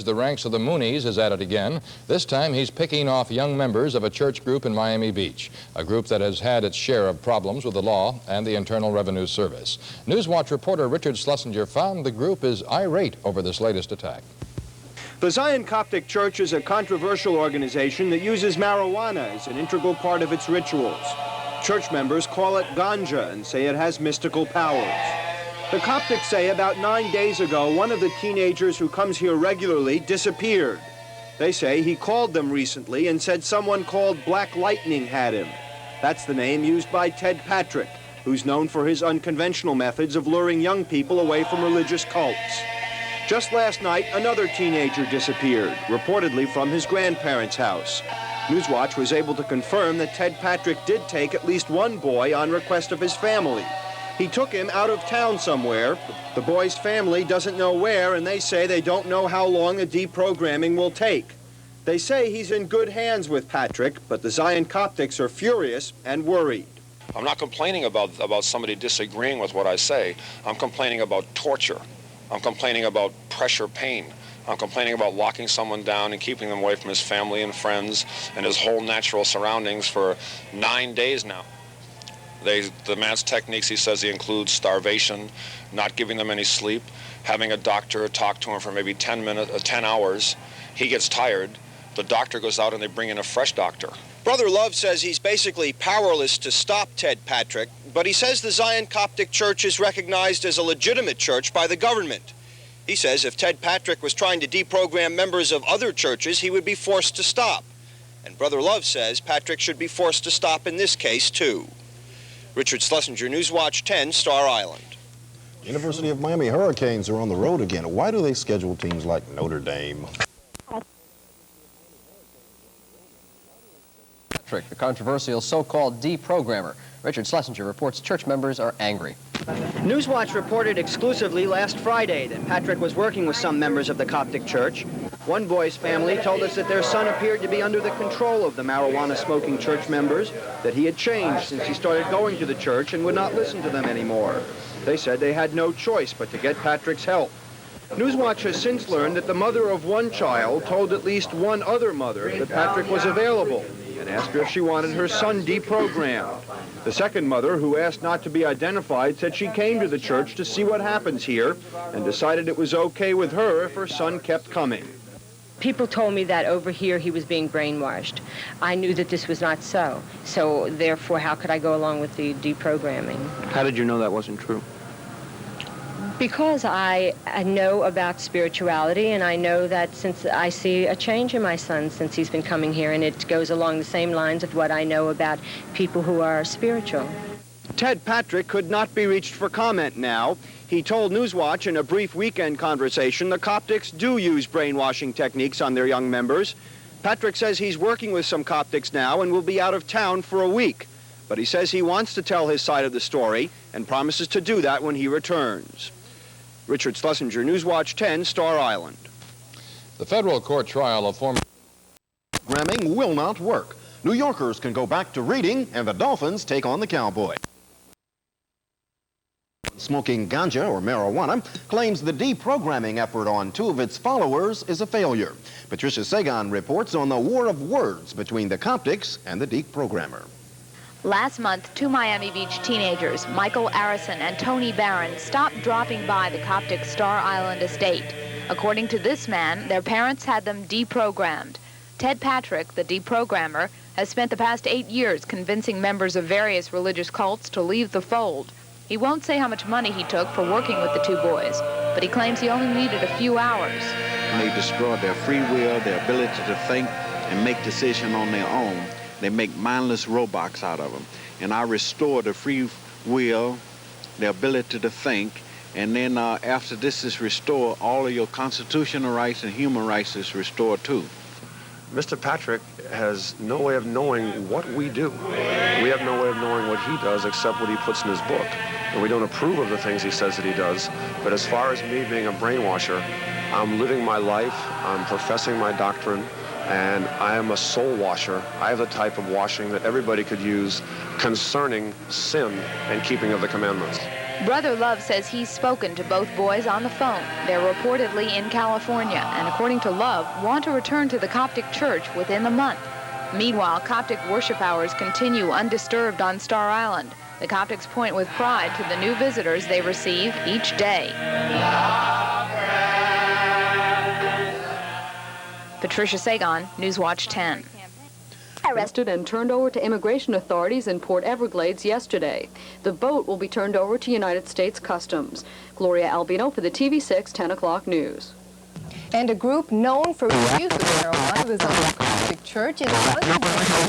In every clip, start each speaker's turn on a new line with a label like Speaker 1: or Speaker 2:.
Speaker 1: The ranks of the Moonies is at it again. This time he's picking off young members of a church group in Miami Beach, a group that has had its share of problems with the law and the Internal Revenue Service. Newswatch reporter Richard Schlesinger found the group is irate over this latest attack.
Speaker 2: The Zion Coptic Church is a controversial organization that uses marijuana as an integral part of its rituals. Church members call it ganja and say it has mystical powers. The Coptics say about 9 days ago, one of the teenagers who comes here regularly disappeared. They say he called them recently and said someone called Black Lightning had him. That's the name used by Ted Patrick, who's known for his unconventional methods of luring young people away from religious cults. Just last night, another teenager disappeared, reportedly from his grandparents' house. Newswatch was able to confirm that Ted Patrick did take at least one boy on request of his family. He took him out of town somewhere. The boy's family doesn't know where, and they say they don't know how long the deprogramming will take. They say he's in good hands with Patrick, but the Zion Coptics are furious and worried.
Speaker 3: I'm not complaining about somebody disagreeing with what I say. I'm complaining about torture. I'm complaining about pressure pain. I'm complaining about locking someone down and keeping them away from his family and friends and his whole natural surroundings for 9 days now. The man's techniques, he says, he includes starvation, not giving them any sleep, having a doctor talk to him for maybe 10 hours. He gets tired. The doctor goes out and they bring in a fresh doctor.
Speaker 2: Brother Love says he's basically powerless to stop Ted Patrick, but he says the Zion Coptic Church is recognized as a legitimate church by the government. He says if Ted Patrick was trying to deprogram members of other churches, he would be forced to stop. And Brother Love says Patrick should be forced to stop in this case, too. Richard Schlesinger, Newswatch 10, Star Island.
Speaker 4: University of Miami Hurricanes are on the road again. Why do they schedule teams like Notre Dame?
Speaker 5: Patrick, the controversial so-called deprogrammer. Richard Schlesinger reports church members are angry.
Speaker 2: Newswatch reported exclusively last Friday that Patrick was working with some members of the Coptic Church. One boy's family told us that their son appeared to be under the control of the marijuana-smoking church members, that he had changed since he started going to the church and would not listen to them anymore. They said they had no choice but to get Patrick's help. Newswatch has since learned that the mother of one child told at least one other mother that Patrick was available and asked her if she wanted her son deprogrammed. The second mother, who asked not to be identified, said she came to the church to see what happens here and decided it was okay with her if her son kept coming.
Speaker 6: People told me that over here he was being brainwashed. I knew that this was not so. So therefore, how could I go along with the deprogramming?
Speaker 2: How did you know that wasn't true?
Speaker 6: Because I know about spirituality, and I know that since I see a change in my son since he's been coming here, and it goes along the same lines of what I know about people who are spiritual.
Speaker 2: Ted Patrick could not be reached for comment now. He told Newswatch in a brief weekend conversation the Coptics do use brainwashing techniques on their young members. Patrick says he's working with some Coptics now and will be out of town for a week. But he says he wants to tell his side of the story and promises to do that when he returns. Richard Schlesinger, Newswatch 10, Star Island.
Speaker 1: The federal court trial of former
Speaker 4: Programming will not work. New Yorkers can go back to reading, and the Dolphins take on the Cowboys. Smoking ganja or marijuana claims the deprogramming effort on two of its followers is a failure. Patricia Sagan reports on the war of words between the Coptics and the deprogrammer.
Speaker 7: Last month, two Miami Beach teenagers, Michael Arison and Tony Barron, stopped dropping by the Coptic Star Island estate. According to this man, their parents had them deprogrammed. Ted Patrick, the deprogrammer, has spent the past 8 years convincing members of various religious cults to leave the fold. He won't say how much money he took for working with the two boys, but he claims he only needed a few hours.
Speaker 8: They destroy their free will, their ability to think and make decisions on their own. They make mindless robots out of them. And I restore the free will, the ability to think, and then after this is restored, all of your constitutional rights and human rights is restored too.
Speaker 9: Mr. Patrick has no way of knowing what we do. We have no way of knowing what he does except what he puts in his book. And we don't approve of the things he says that he does. But as far as me being a brainwasher, I'm living my life, I'm professing my doctrine, and I am a soul washer. I have the type of washing that everybody could use concerning sin and keeping of the commandments.
Speaker 7: Brother Love says he's spoken to both boys on the phone. They're reportedly in California, and according to Love, want to return to the Coptic Church within the month. Meanwhile, Coptic worship hours continue undisturbed on Star Island. The Coptics point with pride to the new visitors they receive each day. Patricia Sagan, Newswatch 10.
Speaker 10: Arrested and turned over to immigration authorities in Port Everglades yesterday. The boat will be turned over to United States Customs. Gloria Albino for the TV6 10 o'clock news.
Speaker 11: And a group known for its use of marijuana was on the Coptic Church in the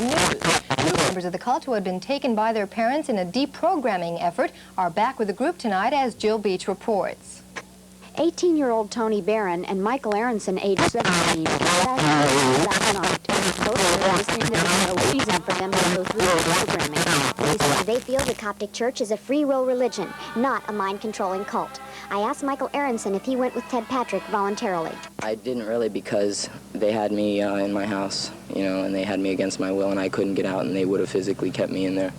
Speaker 11: news. Two members of the cult who had been taken by their parents in a deprogramming effort are back with the group tonight, as Jill Beach reports.
Speaker 12: 18-year-old Tony Barron and Michael Aronson, age 17, last night. Both were saying there was no reason for them to go through the programming. They feel the Coptic Church is a free will religion, not a mind-controlling cult. I asked Michael Aronson if he went with Ted Patrick voluntarily.
Speaker 13: I didn't really, because they had me in my house, and they had me against my will, and I couldn't get out, and they would have physically kept me in there.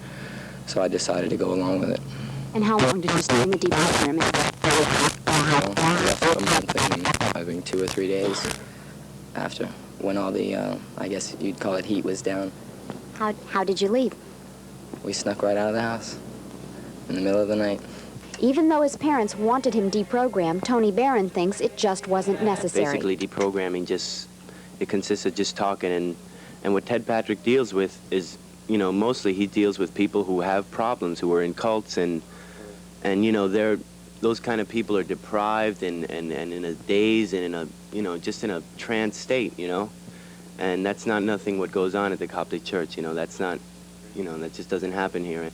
Speaker 13: So I decided to go along with it.
Speaker 12: And how long did you stay in the deprogramming?
Speaker 13: A month and I think 2 or 3 days after, when all the, I guess you'd call it heat, was down.
Speaker 12: How did you leave?
Speaker 13: We snuck right out of the house in the middle of the night.
Speaker 12: Even though his parents wanted him deprogrammed, Tony Barron thinks it just wasn't necessary.
Speaker 14: Basically, deprogramming it consists of just talking, and what Ted Patrick deals with is, mostly he deals with people who have problems, who are in cults, and those kind of people are deprived and in a daze and in a, just in a trance state, and that's not nothing what goes on at the Coptic Church, that's not, that just doesn't happen here.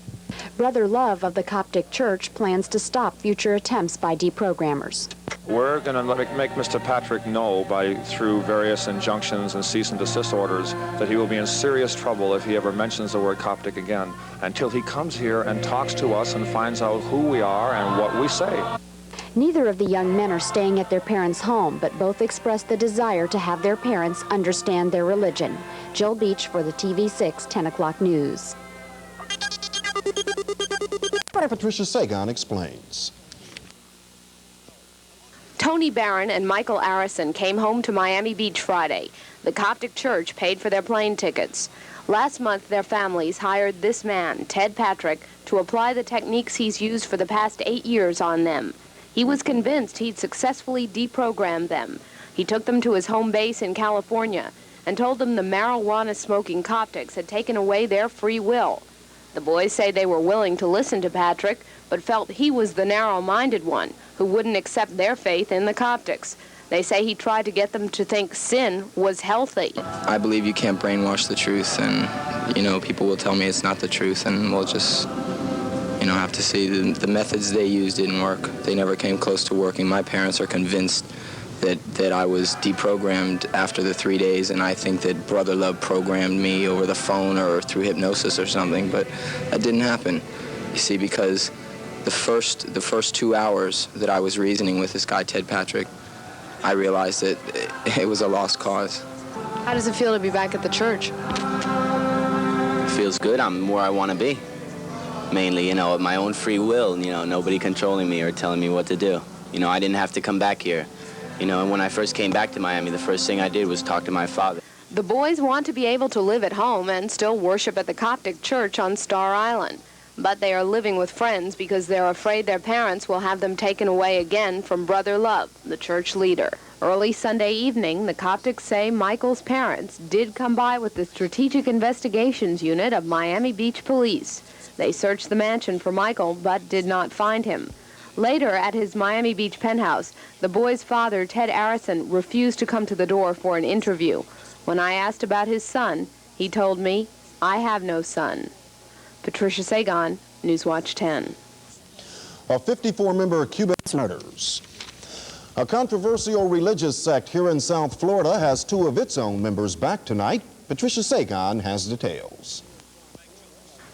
Speaker 12: Brother Love of the Coptic Church plans to stop future attempts by deprogrammers.
Speaker 9: We're going to make Mr. Patrick know through various injunctions and cease and desist orders that he will be in serious trouble if he ever mentions the word Coptic again, until he comes here and talks to us and finds out who we are and what we say.
Speaker 12: Neither of the young men are staying at their parents' home, but both express the desire to have their parents understand their religion. Jill Beach for the TV6 10 o'clock news.
Speaker 4: Patricia Sagan explains.
Speaker 15: Tony Barron and Michael Arison came home to Miami Beach Friday. The Coptic Church paid for their plane tickets. Last month, their families hired this man, Ted Patrick, to apply the techniques he's used for the past 8 years on them. He was convinced he'd successfully deprogrammed them. He took them to his home base in California and told them the marijuana-smoking Coptics had taken away their free will. The boys say they were willing to listen to Patrick, but felt he was the narrow-minded one who wouldn't accept their faith in the Coptics. They say he tried to get them to think sin was healthy.
Speaker 13: I believe you can't brainwash the truth, and, people will tell me it's not the truth, and we'll just, have to see. The methods they used didn't work. They never came close to working. My parents are convinced that I was deprogrammed after the 3 days, and I think that Brother Love programmed me over the phone or through hypnosis or something, but that didn't happen. You see, because the first 2 hours that I was reasoning with this guy, Ted Patrick, I realized that it was a lost cause.
Speaker 15: How does it feel to be back at the church?
Speaker 14: It feels good. I'm where I want to be. Mainly, of my own free will, nobody controlling me or telling me what to do. I didn't have to come back here. And when I first came back to Miami, the first thing I did was talk to my father.
Speaker 15: The boys want to be able to live at home and still worship at the Coptic Church on Star Island. But they are living with friends because they're afraid their parents will have them taken away again from Brother Love, the church leader. Early Sunday evening, the Coptics say Michael's parents did come by with the Strategic Investigations Unit of Miami Beach Police. They searched the mansion for Michael, but did not find him. Later, at his Miami Beach penthouse, the boy's father, Ted Arison, refused to come to the door for an interview. When I asked about his son, he told me, "I have no son." Patricia Sagan, Newswatch 10.
Speaker 4: A 54-member Cuban murders. A controversial religious sect here in South Florida has 2 of its own members back tonight. Patricia Sagan has details.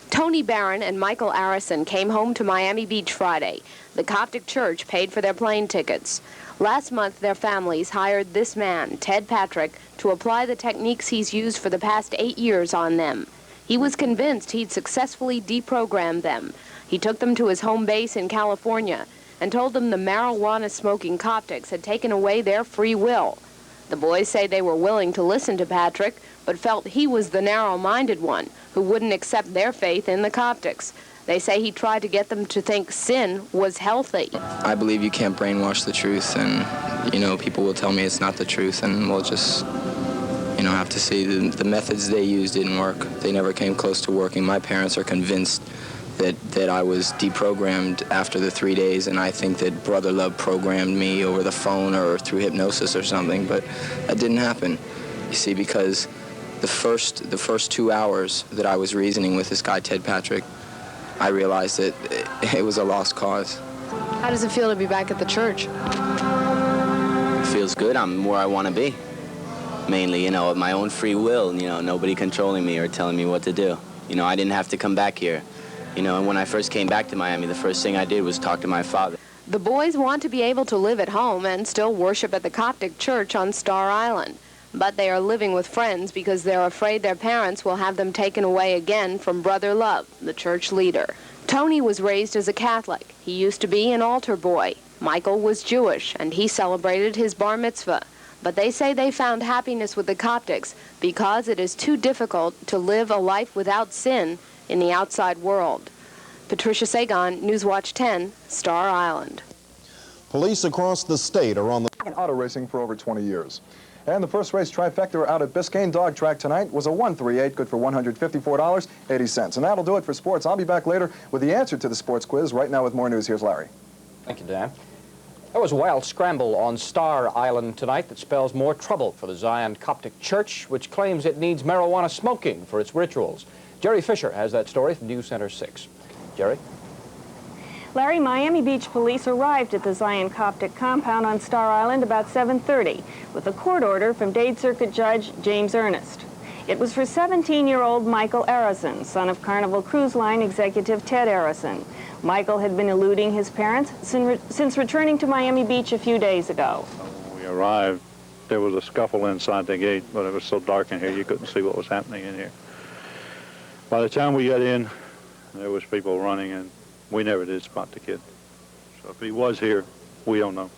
Speaker 15: Tony Barron and Michael Arison came home to Miami Beach Friday. The Coptic Church paid for their plane tickets. Last month, their families hired this man, Ted Patrick, to apply the techniques he's used for the past 8 years on them. He was convinced he'd successfully deprogrammed them. He took them to his home base in California and told them the marijuana-smoking Coptics had taken away their free will. The boys say they were willing to listen to Patrick, but felt he was the narrow-minded one who wouldn't accept their faith in the Coptics. They say he tried to get them to think sin was healthy.
Speaker 13: I believe you can't brainwash the truth, and, you know, people will tell me it's not the truth, and we'll just, you know, have to see the methods they used didn't work. They never came close to working. My parents are convinced that I was deprogrammed after the 3 days, and I think that Brother Love programmed me over the phone or through hypnosis or something, but that didn't happen. You see, because the first 2 hours that I was reasoning with this guy, Ted Patrick, I realized that it was a lost cause.
Speaker 15: How does it feel to be back at the church?
Speaker 14: It feels good. I'm where I want to be. Mainly, you know, of my own free will, you know, nobody controlling me or telling me what to do. You know, I didn't have to come back here. You know, and when I first came back to Miami, the first thing I did was talk to my father.
Speaker 15: The boys want to be able to live at home and still worship at the Coptic church on Star Island. But they are living with friends because they're afraid their parents will have them taken away again from Brother Love, the church leader. Tony was raised as a Catholic. He used to be an altar boy. Michael was Jewish, and he celebrated his bar mitzvah. But they say they found happiness with the Coptics because it is too difficult to live a life without sin in the outside world. Patricia Sagan, Newswatch 10, Star Island.
Speaker 4: Police across the state are on the
Speaker 16: auto racing for over 20 years. And the first race trifecta out at Biscayne Dog Track tonight was a 138, good for $154.80. And that'll do it for sports. I'll be back later with the answer to the sports quiz. Right now with more news, here's Larry.
Speaker 17: Thank you, Dan. There was a wild scramble on Star Island tonight that spells more trouble for the Zion Coptic Church, which claims it needs marijuana smoking for its rituals. Jerry Fisher has that story from News Center 6. Jerry?
Speaker 18: Larry, Miami Beach police arrived at the Zion Coptic compound on Star Island about 7:30 with a court order from Dade Circuit Judge James Ernest. It was for 17-year-old Michael Arison, son of Carnival Cruise Line executive Ted Arison. Michael had been eluding his parents since returning to Miami Beach a few days ago.
Speaker 19: When we arrived, there was a scuffle inside the gate, but it was so dark in here you couldn't see what was happening in here. By the time we got in, there was people running, and we never did spot the kid. So if he was here, we don't know.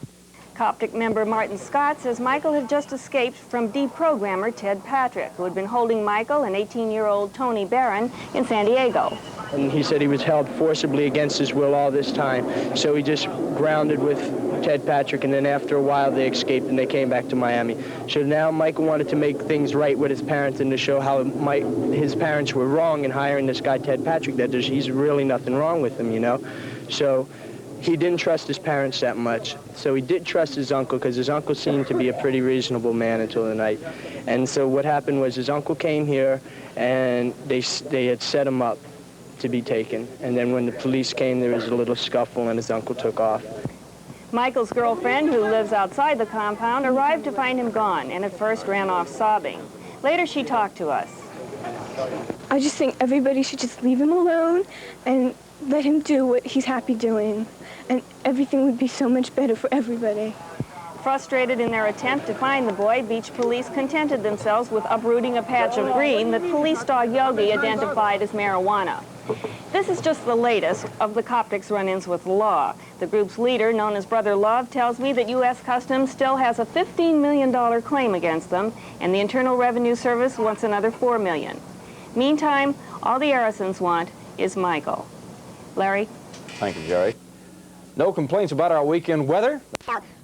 Speaker 18: Coptic member Martin Scott says Michael had just escaped from deprogrammer Ted Patrick, who had been holding Michael and 18-year-old Tony Barron in San Diego.
Speaker 20: And he said he was held forcibly against his will all this time. So he just grounded with Ted Patrick, and then after a while they escaped and they came back to Miami. So now Michael wanted to make things right with his parents and to show how his parents were wrong in hiring this guy Ted Patrick, that he's really nothing wrong with him, you know. So he didn't trust his parents that much. So he did trust his uncle, because his uncle seemed to be a pretty reasonable man until the night. And so what happened was his uncle came here and they had set him up to be taken. And then when the police came, there was a little scuffle and his uncle took off.
Speaker 18: Michael's girlfriend, who lives outside the compound, arrived to find him gone and at first ran off sobbing. Later, she talked to us.
Speaker 21: I just think everybody should just leave him alone and let him do what he's happy doing, and everything would be so much better for everybody.
Speaker 18: Frustrated in their attempt to find the boy, beach police contented themselves with uprooting a patch of green that police dog Yogi identified as marijuana. This is just the latest of the Coptics' run-ins with the law. The group's leader, known as Brother Love, tells me that U.S. Customs still has a $15 million claim against them, and the Internal Revenue Service wants another $4 million. Meantime, all the Arisons want is Michael. Larry?
Speaker 17: Thank you, Jerry. No complaints about our weekend weather?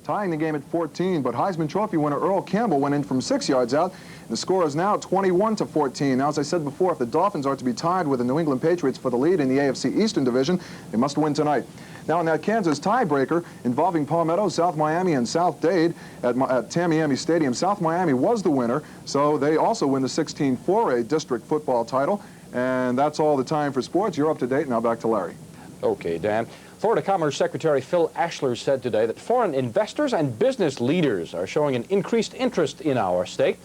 Speaker 16: Tying the game at 14, but Heisman Trophy winner Earl Campbell went in from 6 yards out. The score is now 21-14. Now, as I said before, if the Dolphins are to be tied with the New England Patriots for the lead in the AFC Eastern Division, they must win tonight. Now, in that Kansas tiebreaker involving Palmetto, South Miami, and South Dade at Tamiami Stadium, South Miami was the winner, so they also win the 16 4A district football title. And that's all the time for sports. You're up to date. Now back to Larry.
Speaker 17: Okay, Dan. Florida Commerce Secretary Phil Ashler said today that foreign investors and business leaders are showing an increased interest in our state.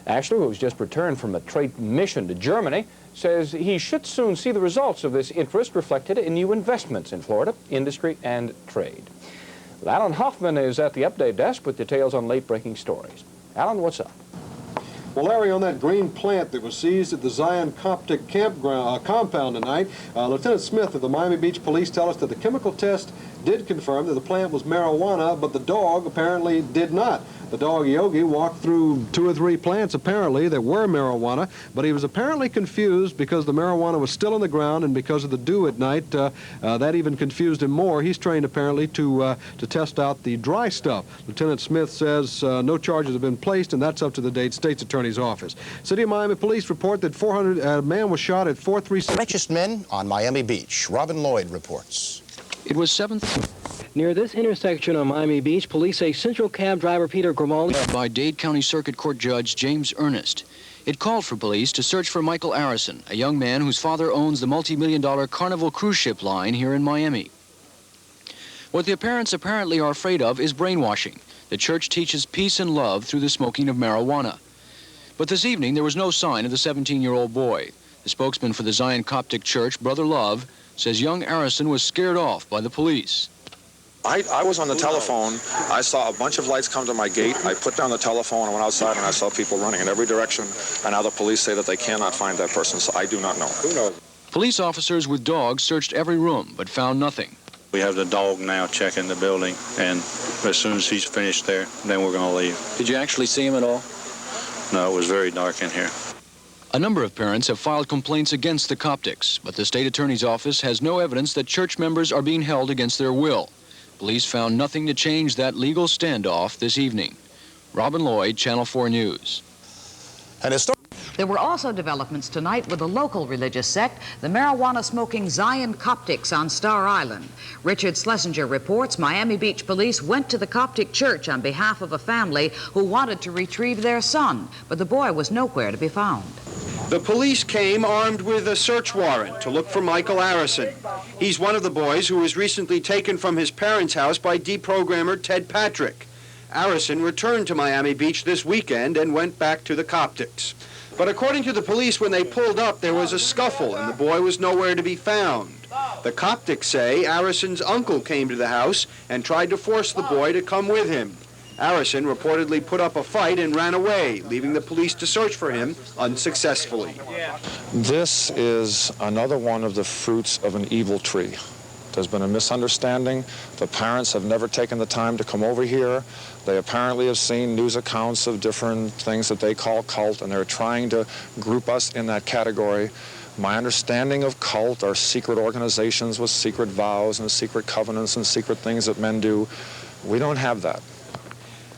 Speaker 17: Ashler, who's just returned from a trade mission to Germany, says he should soon see the results of this interest reflected in new investments in Florida, industry, and trade. Alan Hoffman is at the update desk with details on late-breaking stories. Alan, what's up?
Speaker 3: Well, Larry, on that green plant that was seized at the Zion Coptic campground compound tonight, Lieutenant Smith of the Miami Beach Police tell us that the chemical test did confirm that the plant was marijuana, but the dog apparently did not. The dog Yogi walked through 2 or 3 plants apparently that were marijuana, but he was apparently confused because the marijuana was still on the ground, and because of the dew at night, that even confused him more. He's trained apparently to test out the dry stuff. Lieutenant Smith says no charges have been placed, and that's up to the Dade State's Attorney's Office. City of Miami Police report that a man was shot at 436.
Speaker 22: Richest men on Miami Beach. Robin Lloyd reports.
Speaker 23: It was 7th. Near this intersection on Miami Beach, police say Central cab driver Peter Grimaldi
Speaker 24: by Dade County Circuit Court Judge James Ernest. It called for police to search for Michael Arison, a young man whose father owns the multi-million-dollar Carnival cruise ship line here in Miami. What the parents apparently are afraid of is brainwashing. The church teaches peace and love through the smoking of marijuana. But this evening, there was no sign of the 17-year-old boy. The spokesman for the Zion Coptic Church, Brother Love, says young Arison was scared off by the police.
Speaker 25: I was on the telephone. I saw a bunch of lights come to my gate. I put down the telephone and went outside, and I saw people running in every direction. And now the police say that they cannot find that person, so I do not know. Who knows?
Speaker 24: Police officers with dogs searched every room, but found nothing.
Speaker 19: We have the dog now checking the building, and as soon as he's finished there, then we're going to leave.
Speaker 24: Did you actually see him at all?
Speaker 19: No, it was very dark in here.
Speaker 24: A number of parents have filed complaints against the Coptics, but the state attorney's office has no evidence that church members are being held against their will. Police found nothing to change that legal standoff this evening. Robin Lloyd, Channel 4 News.
Speaker 26: There were also developments tonight with a local religious sect, the marijuana-smoking Zion Coptics on Star Island. Richard Schlesinger reports Miami Beach police went to the Coptic church on behalf of a family who wanted to retrieve their son, but the boy was nowhere to be found.
Speaker 2: The police came armed with a search warrant to look for Michael Arison. He's one of the boys who was recently taken from his parents' house by deprogrammer Ted Patrick. Arison returned to Miami Beach this weekend and went back to the Coptics. But according to the police, when they pulled up, there was a scuffle and the boy was nowhere to be found. The Coptics say Arison's uncle came to the house and tried to force the boy to come with him. Arison reportedly put up a fight and ran away, leaving the police to search for him unsuccessfully.
Speaker 25: This is another one of the fruits of an evil tree. There's been a misunderstanding. The parents have never taken the time to come over here. They apparently have seen news accounts of different things that they call cult, and they're trying to group us in that category. My understanding of cult are secret organizations with secret vows and secret covenants and secret things that men do. We don't have that.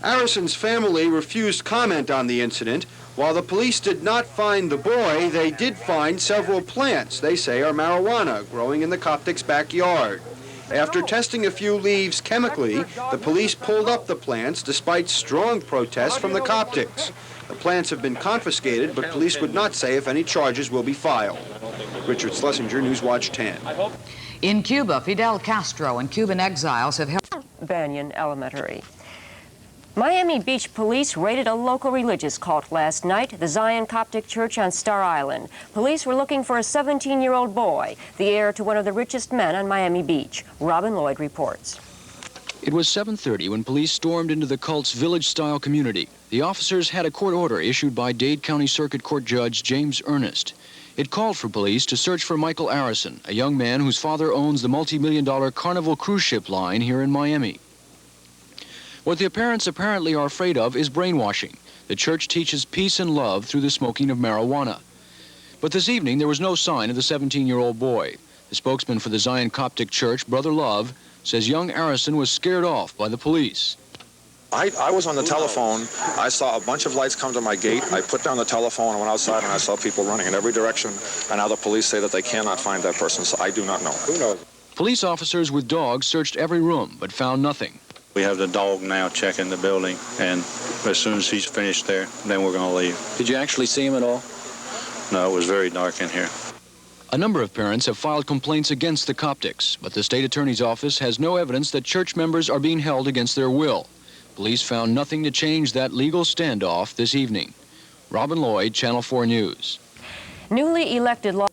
Speaker 2: Arison's family refused comment on the incident. While the police did not find the boy, they did find several plants they say are marijuana growing in the Coptic's backyard. After testing a few leaves chemically, the police pulled up the plants despite strong protests from the Coptics. The plants have been confiscated, but police would not say if any charges will be filed. Richard Schlesinger, Newswatch 10.
Speaker 26: In Cuba, Fidel Castro and Cuban exiles have held
Speaker 27: Banyan Elementary. Miami Beach police raided a local religious cult last night, the Zion Coptic Church on Star Island. Police were looking for a 17-year-old boy, the heir to one of the richest men on Miami Beach. Robin Lloyd reports.
Speaker 24: It was 7:30 when police stormed into the cult's village-style community. The officers had a court order issued by Dade County Circuit Court Judge James Ernest. It called for police to search for Michael Arison, a young man whose father owns the multi-million-dollar Carnival cruise ship line here in Miami. What the parents apparently are afraid of is brainwashing. The church teaches peace and love through the smoking of marijuana. But this evening, there was no sign of the 17-year-old boy. The spokesman for the Zion Coptic Church, Brother Love, says young Arison was scared off by the police.
Speaker 25: I was on the telephone. I saw a bunch of lights come to my gate. I put down the telephone and went outside, and I saw people running in every direction. And now the police say that they cannot find that person, so I do not know. Who knows?
Speaker 24: Police officers with dogs searched every room, but found nothing.
Speaker 19: We have the dog now checking the building, and as soon as he's finished there, then we're going to leave.
Speaker 24: Did you actually see him at all?
Speaker 19: No, it was very dark in here.
Speaker 24: A number of parents have filed complaints against the Coptics, but the state attorney's office has no evidence that church members are being held against their will. Police found nothing to change that legal standoff this evening. Robin Lloyd, Channel 4 News.
Speaker 27: Newly elected law...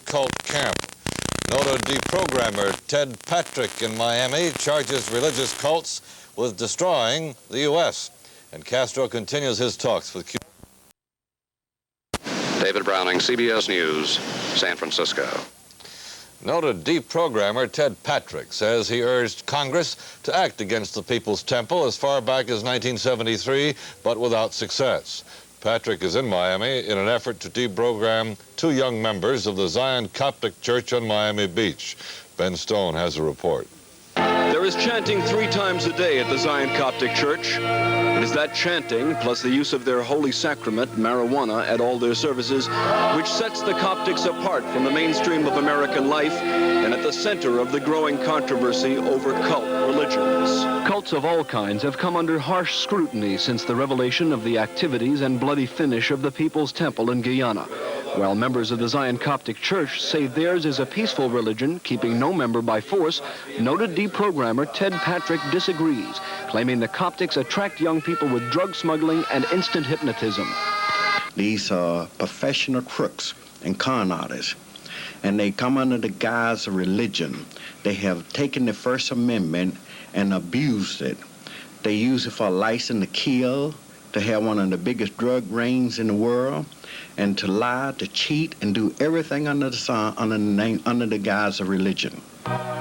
Speaker 1: Cult camp. Notre
Speaker 5: deprogrammer Ted Patrick in Miami charges religious cults with destroying the U.S. And Castro continues his talks with Cuba.
Speaker 6: David Browning, CBS News, San Francisco.
Speaker 5: Noted deprogrammer Ted Patrick says he urged Congress to act against the People's Temple as far back as 1973, but without success. Patrick is in Miami in an effort to deprogram 2 young members of the Zion Coptic Church on Miami Beach. Ben Stone has a report.
Speaker 7: There is chanting 3 times a day at the Zion Coptic Church. It is that chanting, plus the use of their holy sacrament, marijuana, at all their services, which sets the Coptics apart from the mainstream of American life and at the center of the growing controversy over cult religions.
Speaker 24: Cults of all kinds have come under harsh scrutiny since the revelation of the activities and bloody finish of the People's Temple in Guyana. While members of the Zion Coptic Church say theirs is a peaceful religion, keeping no member by force, noted deprogrammer Ted Patrick disagrees, claiming the Coptics attract young people with drug smuggling and instant hypnotism.
Speaker 8: These are professional crooks and con artists, and they come under the guise of religion. They have taken the First Amendment and abused it. They use it for a license to kill, to have one of the biggest drug rings in the world, and to lie, to cheat, and do everything under the sun, under the guise of religion.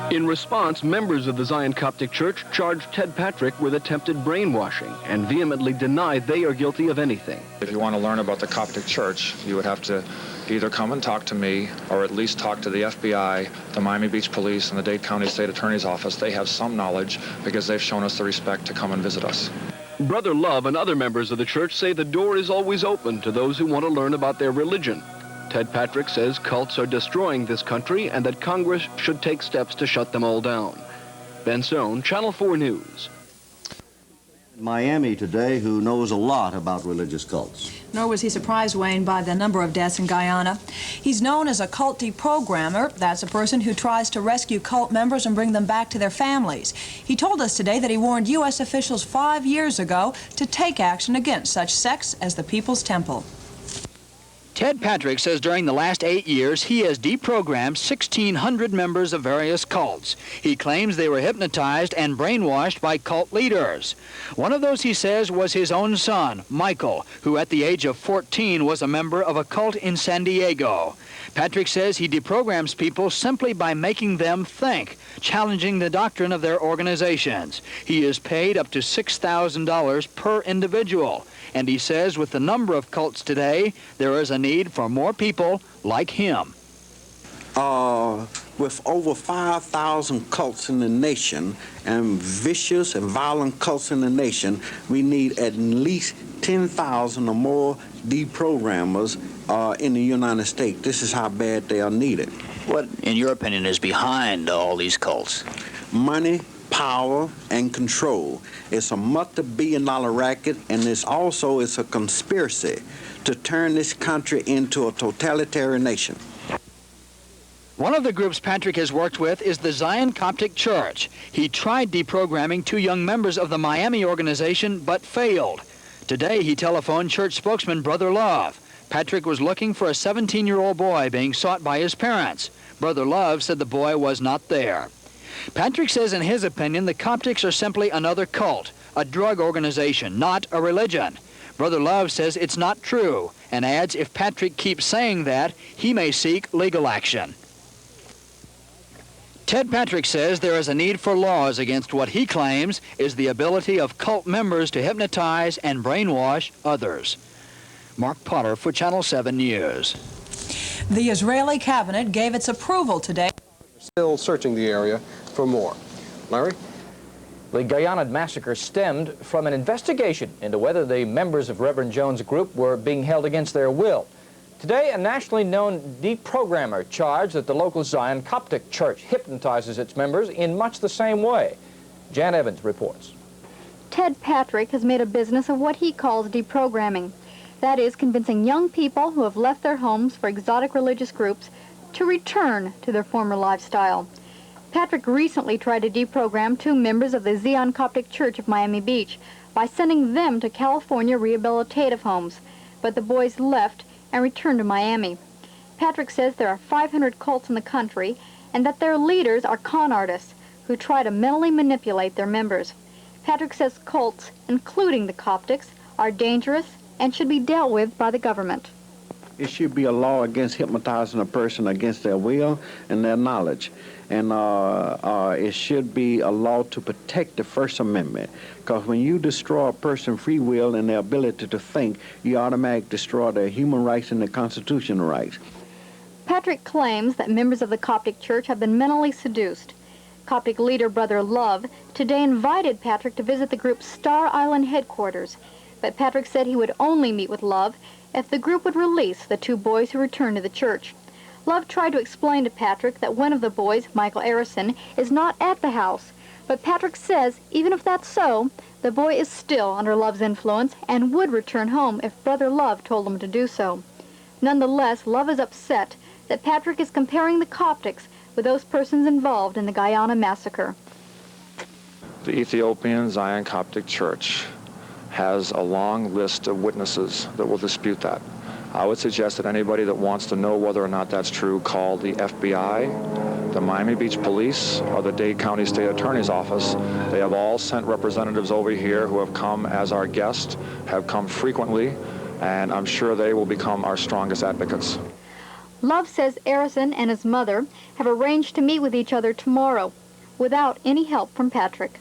Speaker 24: In response, members of the Zion Coptic Church charged Ted Patrick with attempted brainwashing and vehemently denied they are guilty of anything.
Speaker 25: If you want to learn about the Coptic Church, you would have to either come and talk to me or at least talk to the FBI, the Miami Beach Police, and the Dade County State Attorney's Office. They have some knowledge because they've shown us the respect to come and visit us.
Speaker 24: Brother Love and other members of the church say the door is always open to those who want to learn about their religion. Ted Patrick says cults are destroying this country and that Congress should take steps to shut them all down. Ben Stone, Channel 4 News.
Speaker 9: Miami today who knows a lot about religious cults.
Speaker 10: Nor was he surprised, Wayne, by the number of deaths in Guyana. He's known as a cult deprogrammer. That's a person who tries to rescue cult members and bring them back to their families. He told us today that he warned U.S. officials 5 years ago to take action against such sects as the People's Temple.
Speaker 11: Ted Patrick says during the last 8 years, he has deprogrammed 1,600 members of various cults. He claims they were hypnotized and brainwashed by cult leaders. One of those, he says, was his own son, Michael, who at the age of 14 was a member of a cult in San Diego. Patrick says he deprograms people simply by making them think, challenging the doctrine of their organizations. He is paid up to $6,000 per individual. And he says with the number of cults today, there is a need for more people like him.
Speaker 8: With over 5,000 cults in the nation and vicious and violent cults in the nation, we need at least 10,000 or more deprogrammers in the United States. This is how bad they are needed.
Speaker 28: What, in your opinion, is behind all these cults?
Speaker 8: Money, power, and control. It's a multi-billion-dollar racket, and it's a conspiracy to turn this country into a totalitarian nation.
Speaker 11: One of the groups Patrick has worked with is the Zion Coptic Church. He tried deprogramming 2 young members of the Miami organization, but failed. Today, he telephoned church spokesman Brother Love. Patrick was looking for a 17-year-old boy being sought by his parents. Brother Love said the boy was not there. Patrick says in his opinion the Coptics are simply another cult, a drug organization, not a religion. Brother Love says it's not true and adds if Patrick keeps saying that, he may seek legal action. Ted Patrick says there is a need for laws against what he claims is the ability of cult members to hypnotize and brainwash others. Mark Potter for Channel 7 News.
Speaker 10: The Israeli cabinet gave its approval today.
Speaker 3: Still searching the area for more. Larry?
Speaker 17: The Guyana massacre stemmed from an investigation into whether the members of Reverend Jones' group were being held against their will. Today, a nationally known deprogrammer charged that the local Zion Coptic Church hypnotizes its members in much the same way. Jan Evans reports.
Speaker 29: Ted Patrick has made a business of what he calls deprogramming. That is, convincing young people who have left their homes for exotic religious groups to return to their former lifestyle. Patrick recently tried to deprogram 2 members of the Zion Coptic Church of Miami Beach by sending them to California rehabilitative homes, but the boys left and returned to Miami. Patrick says there are 500 cults in the country, and that their leaders are con artists who try to mentally manipulate their members. Patrick says cults, including the Coptics, are dangerous and should be dealt with by the government.
Speaker 8: It should be a law against hypnotizing a person against their will and their knowledge. And it should be a law to protect the First Amendment. Because when you destroy a person's free will and their ability to think, you automatically destroy their human rights and their constitutional rights.
Speaker 29: Patrick claims that members of the Coptic Church have been mentally seduced. Coptic leader Brother Love today invited Patrick to visit the group's Star Island headquarters. But Patrick said he would only meet with Love if the group would release the two boys who returned to the church. Love tried to explain to Patrick that one of the boys, Michael Arison, is not at the house. But Patrick says even if that's so, the boy is still under Love's influence and would return home if Brother Love told him to do so. Nonetheless, Love is upset that Patrick is comparing the Coptics with those persons involved in the Guyana massacre.
Speaker 25: The Ethiopian Zion Coptic Church has a long list of witnesses that will dispute that. I would suggest that anybody that wants to know whether or not that's true call the FBI, the Miami Beach Police, or the Dade County State Attorney's Office. They have all sent representatives over here who have come as our guests, have come frequently, and I'm sure they will become our strongest advocates.
Speaker 29: Love says Arison and his mother have arranged to meet with each other tomorrow without any help from Patrick.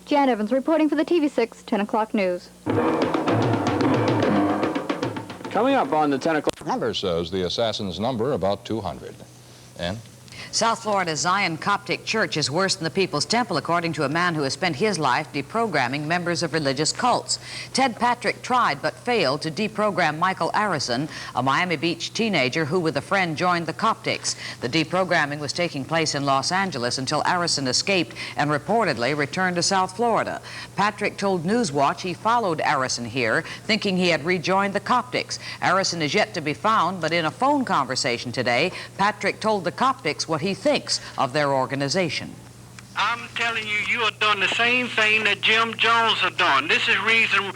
Speaker 29: Jan Evans reporting for the TV6 10 o'clock news.
Speaker 17: Coming up on the 10 o'clock.
Speaker 1: Number shows the assassin's number about 200. And
Speaker 26: South Florida's Zion Coptic Church is worse than the People's Temple, according to a man who has spent his life deprogramming members of religious cults. Ted Patrick tried but failed to deprogram Michael Arison, a Miami Beach teenager who with a friend joined the Coptics. The deprogramming was taking place in Los Angeles until Arison escaped and reportedly returned to South Florida. Patrick told Newswatch he followed Arison here, thinking he had rejoined the Coptics. Arison is yet to be found, but in a phone conversation today, Patrick told the Coptics what he thinks of their organization.
Speaker 4: I'm telling you, you are doing the same thing that Jim Jones are doing. This is the reason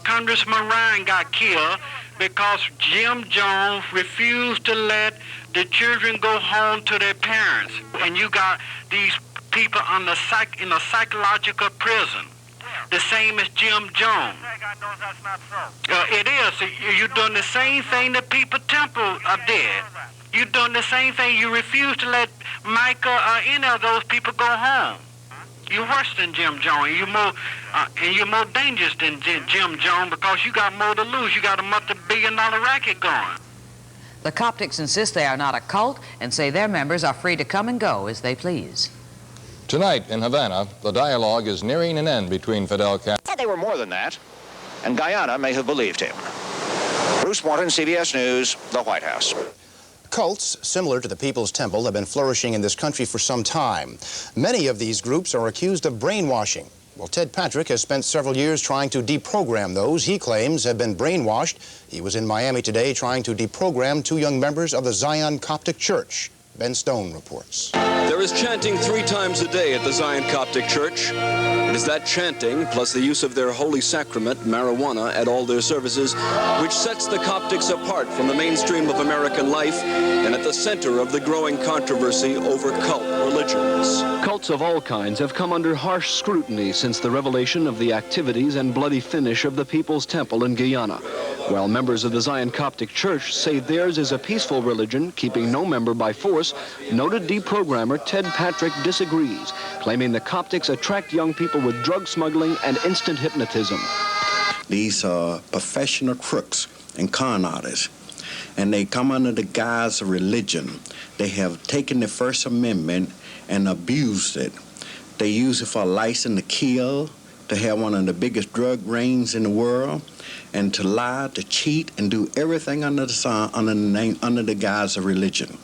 Speaker 4: Congressman Ryan got killed, because Jim Jones refused to let the children go home to their parents. And you got these people in a psychological prison, the same as Jim Jones. It is. You're doing the same thing that People Temple did. You're doing the same thing. You refuse to let Micah or any of those people go home. You're worse than Jim Jones. You're more dangerous than Jim Jones because you got more to lose. You got a multi-billion-dollar racket going.
Speaker 26: The Coptics insist they are not a cult and say their members are free to come and go as they please.
Speaker 1: tonight in Havana, the dialogue is nearing an end between Fidel Castro.
Speaker 22: They were more than that, and Guyana may have believed him. Bruce Morton, CBS News, the White House. Cults, similar to the People's Temple, have been flourishing in this country for some time. Many of these groups are accused of brainwashing. Well, Ted Patrick has spent several years trying to deprogram those he claims have been brainwashed. He was in Miami today trying to deprogram 2 young members of the Zion Coptic Church. Ben Stone reports.
Speaker 7: There is chanting 3 times a day at the Zion Coptic Church. It is that chanting, plus the use of their holy sacrament, marijuana, at all their services, which sets the Coptics apart from the mainstream of American life and at the center of the growing controversy over cult religions.
Speaker 12: Cults of all kinds have come under harsh scrutiny since the revelation of the activities and bloody finish of the People's Temple in Guyana. While members of the Zion Coptic Church say theirs is a peaceful religion, keeping no member by force, noted deprogrammer Ted Patrick disagrees, claiming the Coptics attract young people with drug smuggling and instant hypnotism.
Speaker 8: These are professional crooks and con artists, and they come under the guise of religion. They have taken the First Amendment and abused it. They use it for a license to kill, to have one of the biggest drug rings in the world, and to lie, to cheat, and do everything under the sun, under the guise of religion.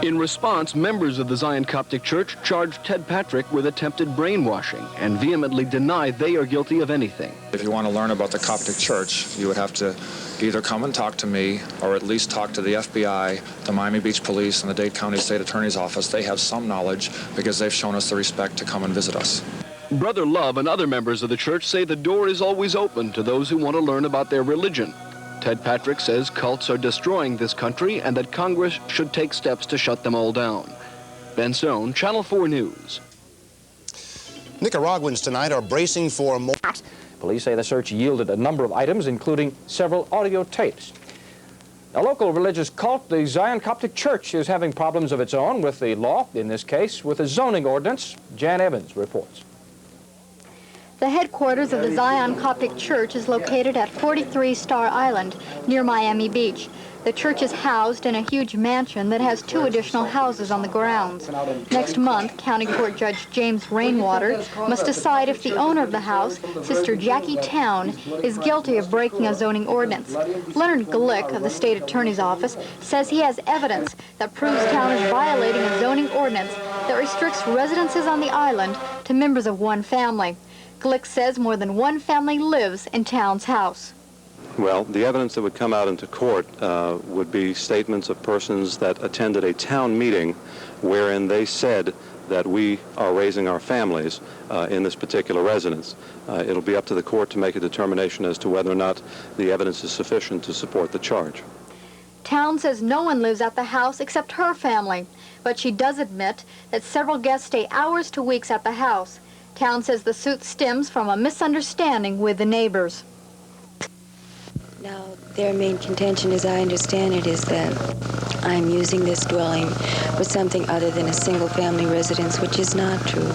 Speaker 12: In response, members of the Zion Coptic Church charged Ted Patrick with attempted brainwashing and vehemently deny they are guilty of anything.
Speaker 25: If you want to learn about the Coptic Church, you would have to either come and talk to me or at least talk to the FBI, the Miami Beach Police, and the Dade County State Attorney's Office. They have some knowledge because they've shown us the respect to come and visit us.
Speaker 12: Brother Love and other members of the church say the door is always open to those who want to learn about their religion. Ted Patrick says cults are destroying this country and that Congress should take steps to shut them all down. Ben Sohn, Channel 4 News.
Speaker 22: Nicaraguans tonight are bracing for more.
Speaker 17: Police say the search yielded a number of items, including several audio tapes. A local religious cult, the Zion Coptic Church, is having problems of its own with the law, in this case with the zoning ordinance. Jan Evans reports.
Speaker 29: The headquarters of the Zion Coptic Church is located at 43 Star Island near Miami Beach. The church is housed in a huge mansion that has 2 additional houses on the grounds. Next month, County Court Judge James Rainwater must decide if the owner of the house, Sister Jackie Town, is guilty of breaking a zoning ordinance. Leonard Glick of the State Attorney's Office says he has evidence that proves Town is violating a zoning ordinance that restricts residences on the island to members of one family. Glick says more than one family lives in Town's house.
Speaker 2: Well, the evidence that would come out into court would be statements of persons that attended a town meeting wherein they said that we are raising our families in this particular residence. It'll be up to the court to make a determination as to whether or not the evidence is sufficient to support the charge.
Speaker 29: Town says no one lives at the house except her family, but she does admit that several guests stay hours to weeks at the house. Town says the suit stems from a misunderstanding with the neighbors.
Speaker 13: Now, their main contention, as I understand it, is that I'm using this dwelling for something other than a single-family residence, which is not true.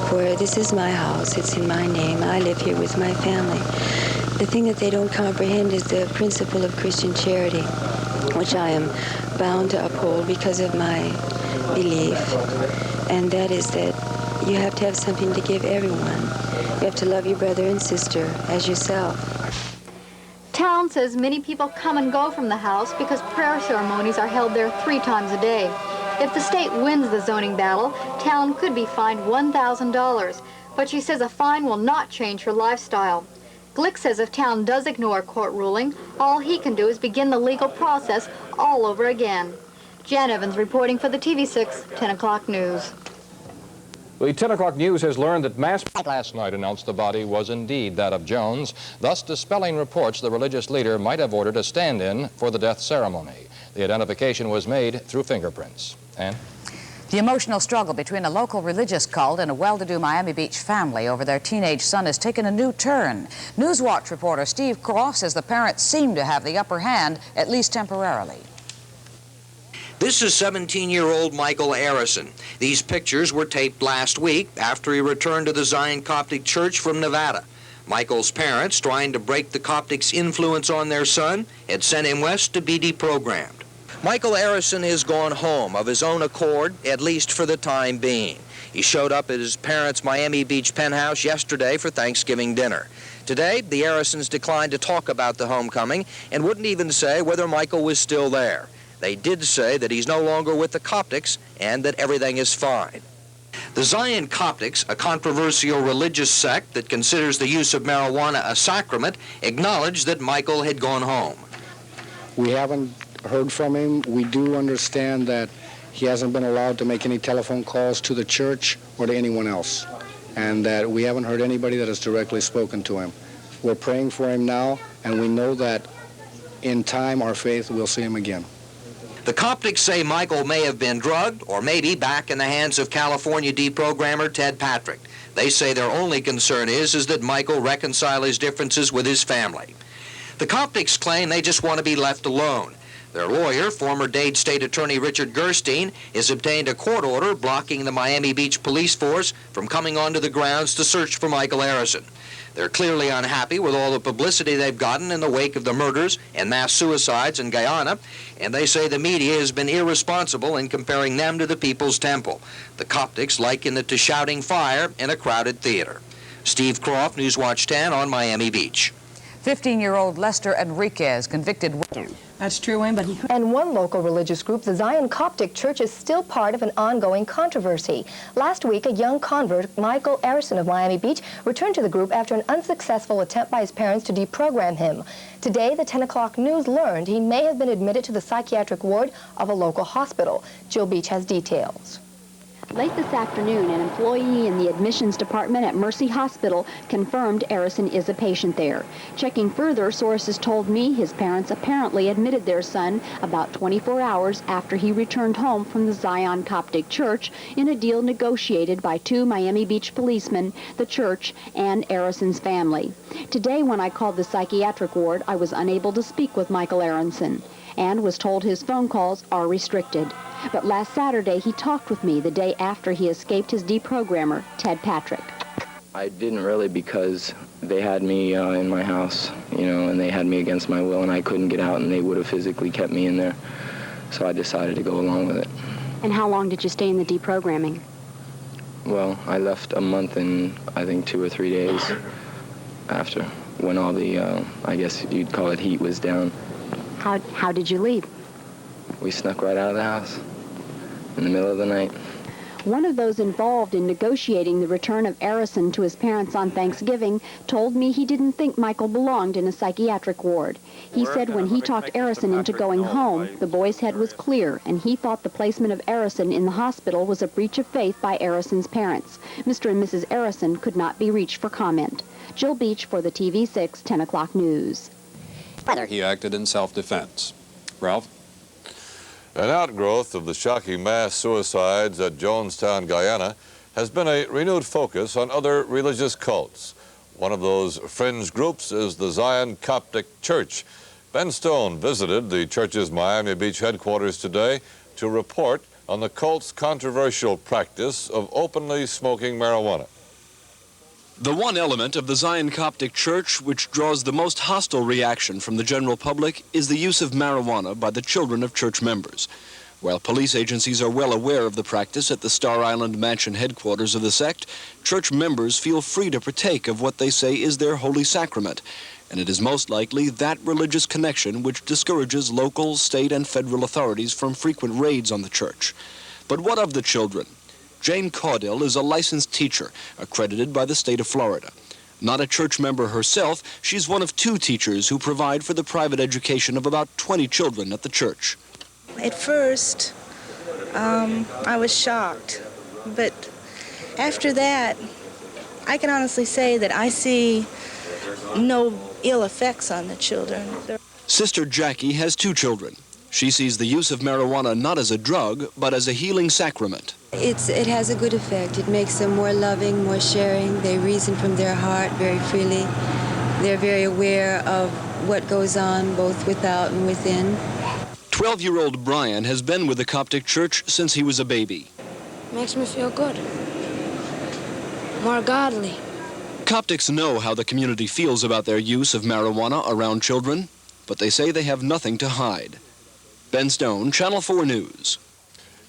Speaker 13: For this is my house, it's in my name, I live here with my family. The thing that they don't comprehend is the principle of Christian charity, which I am bound to uphold because of my belief, and that is that you have to have something to give everyone. You have to love your brother and sister as yourself.
Speaker 29: Town says many people come and go from the house because prayer ceremonies are held there 3 times a day. If the state wins the zoning battle, Town could be fined $1,000, but she says a fine will not change her lifestyle. Glick says if Town does ignore a court ruling, all he can do is begin the legal process all over again. Jan Evans reporting for the TV6 10 o'clock news.
Speaker 1: The 10 o'clock news has learned that mass last night announced the body was indeed that of Jones, thus dispelling reports the religious leader might have ordered a stand-in for the death ceremony. The identification was made through fingerprints. Ann?
Speaker 26: The emotional struggle between a local religious cult and a well-to-do Miami Beach family over their teenage son has taken a new turn. Newswatch reporter Steve Croft says the parents seem to have the upper hand, at least temporarily.
Speaker 14: This is 17-year-old Michael Arison. These pictures were taped last week after he returned to the Zion Coptic Church from Nevada. Michael's parents, trying to break the Coptics' influence on their son, had sent him west to be deprogrammed. Michael Arison has gone home of his own accord, at least for the time being. He showed up at his parents' Miami Beach penthouse yesterday for Thanksgiving dinner. Today, the Arisons declined to talk about the homecoming and wouldn't even say whether Michael was still there. They did say that he's no longer with the Coptics and that everything is fine. The Zion Coptics, a controversial religious sect that considers the use of marijuana a sacrament, acknowledged that Michael had gone home.
Speaker 15: We haven't heard from him. We do understand that he hasn't been allowed to make any telephone calls to the church or to anyone else, and that we haven't heard anybody that has directly spoken to him. We're praying for him now, and we know that in time, our faith will see him again.
Speaker 14: The Coptics say Michael may have been drugged or maybe back in the hands of California deprogrammer Ted Patrick. They say their only concern is that Michael reconcile his differences with his family. The Coptics claim they just want to be left alone. Their lawyer, former Dade State Attorney Richard Gerstein, has obtained a court order blocking the Miami Beach police force from coming onto the grounds to search for Michael Arison. They're clearly unhappy with all the publicity they've gotten in the wake of the murders and mass suicides in Guyana, and they say the media has been irresponsible in comparing them to the People's Temple. The Coptics liken it to shouting fire in a crowded theater. Steve Croft, Newswatch 10 on Miami Beach.
Speaker 26: 15-year-old Lester Enriquez convicted.
Speaker 10: That's true, Wayne, but he...
Speaker 16: And one local religious group, the Zion Coptic Church, is still part of an ongoing controversy. Last week, a young convert, Michael Arison of Miami Beach, returned to the group after an unsuccessful attempt by his parents to deprogram him. Today, the 10 o'clock news learned he may have been admitted to the psychiatric ward of a local hospital. Jill Beach has details.
Speaker 5: Late this afternoon, an employee in the admissions department at Mercy Hospital confirmed Arison is a patient there. Checking further, sources told me his parents apparently admitted their son about 24 hours after he returned home from the Zion Coptic Church in a deal negotiated by 2 Miami Beach policemen, the church, and Arison's family. Today, when I called the psychiatric ward, I was unable to speak with Michael Arison and was told his phone calls are restricted. But last Saturday, he talked with me the day after he escaped his deprogrammer, Ted Patrick.
Speaker 6: I didn't really, because they had me in my house, and they had me against my will, and I couldn't get out, and they would have physically kept me in there. So I decided to go along with it.
Speaker 5: And how long did you stay in the deprogramming?
Speaker 6: Well, I left a month and I think 2 or 3 days after, when all the, I guess you'd call it, heat was down.
Speaker 5: How did you leave?
Speaker 6: We snuck right out of the house in the middle of the night.
Speaker 5: One of those involved in negotiating the return of Arison to his parents on Thanksgiving told me he didn't think Michael belonged in a psychiatric ward. He said when he talked Arison into going home, the boy's head was clear, and he thought the placement of Arison in the hospital was a breach of faith by Arison's parents. Mr. and Mrs. Arison could not be reached for comment. Jill Beach for the TV6 10 o'clock news.
Speaker 18: He acted in self-defense. Ralph?
Speaker 19: An outgrowth of the shocking mass suicides at Jonestown, Guyana, has been a renewed focus on other religious cults. One of those fringe groups is the Zion Coptic Church. Ben Stone visited the church's Miami Beach headquarters today to report on the cult's controversial practice of openly smoking marijuana.
Speaker 7: The one element of the Zion Coptic Church which draws the most hostile reaction from the general public is the use of marijuana by the children of church members. While police agencies are well aware of the practice at the Star Island Mansion headquarters of the sect, church members feel free to partake of what they say is their holy sacrament, and it is most likely that religious connection which discourages local, state, and federal authorities from frequent raids on the church. But what of the children? Jane Caudill is a licensed teacher, accredited by the state of Florida. Not a church member herself, she's one of 2 teachers who provide for the private education of about 20 children at the church.
Speaker 20: At first, I was shocked, but after that, I can honestly say that I see no ill effects on the children.
Speaker 7: Sister Jackie has 2 children. She sees the use of marijuana not as a drug, but as a healing sacrament.
Speaker 13: It has a good effect. It makes them more loving, more sharing. They reason from their heart very freely. They're very aware of what goes on both without and within.
Speaker 7: 12-year-old Brian has been with the Coptic Church since he was a baby.
Speaker 20: Makes me feel good, more godly.
Speaker 7: Coptics know how the community feels about their use of marijuana around children, but they say they have nothing to hide. Ben Stone, Channel 4 News.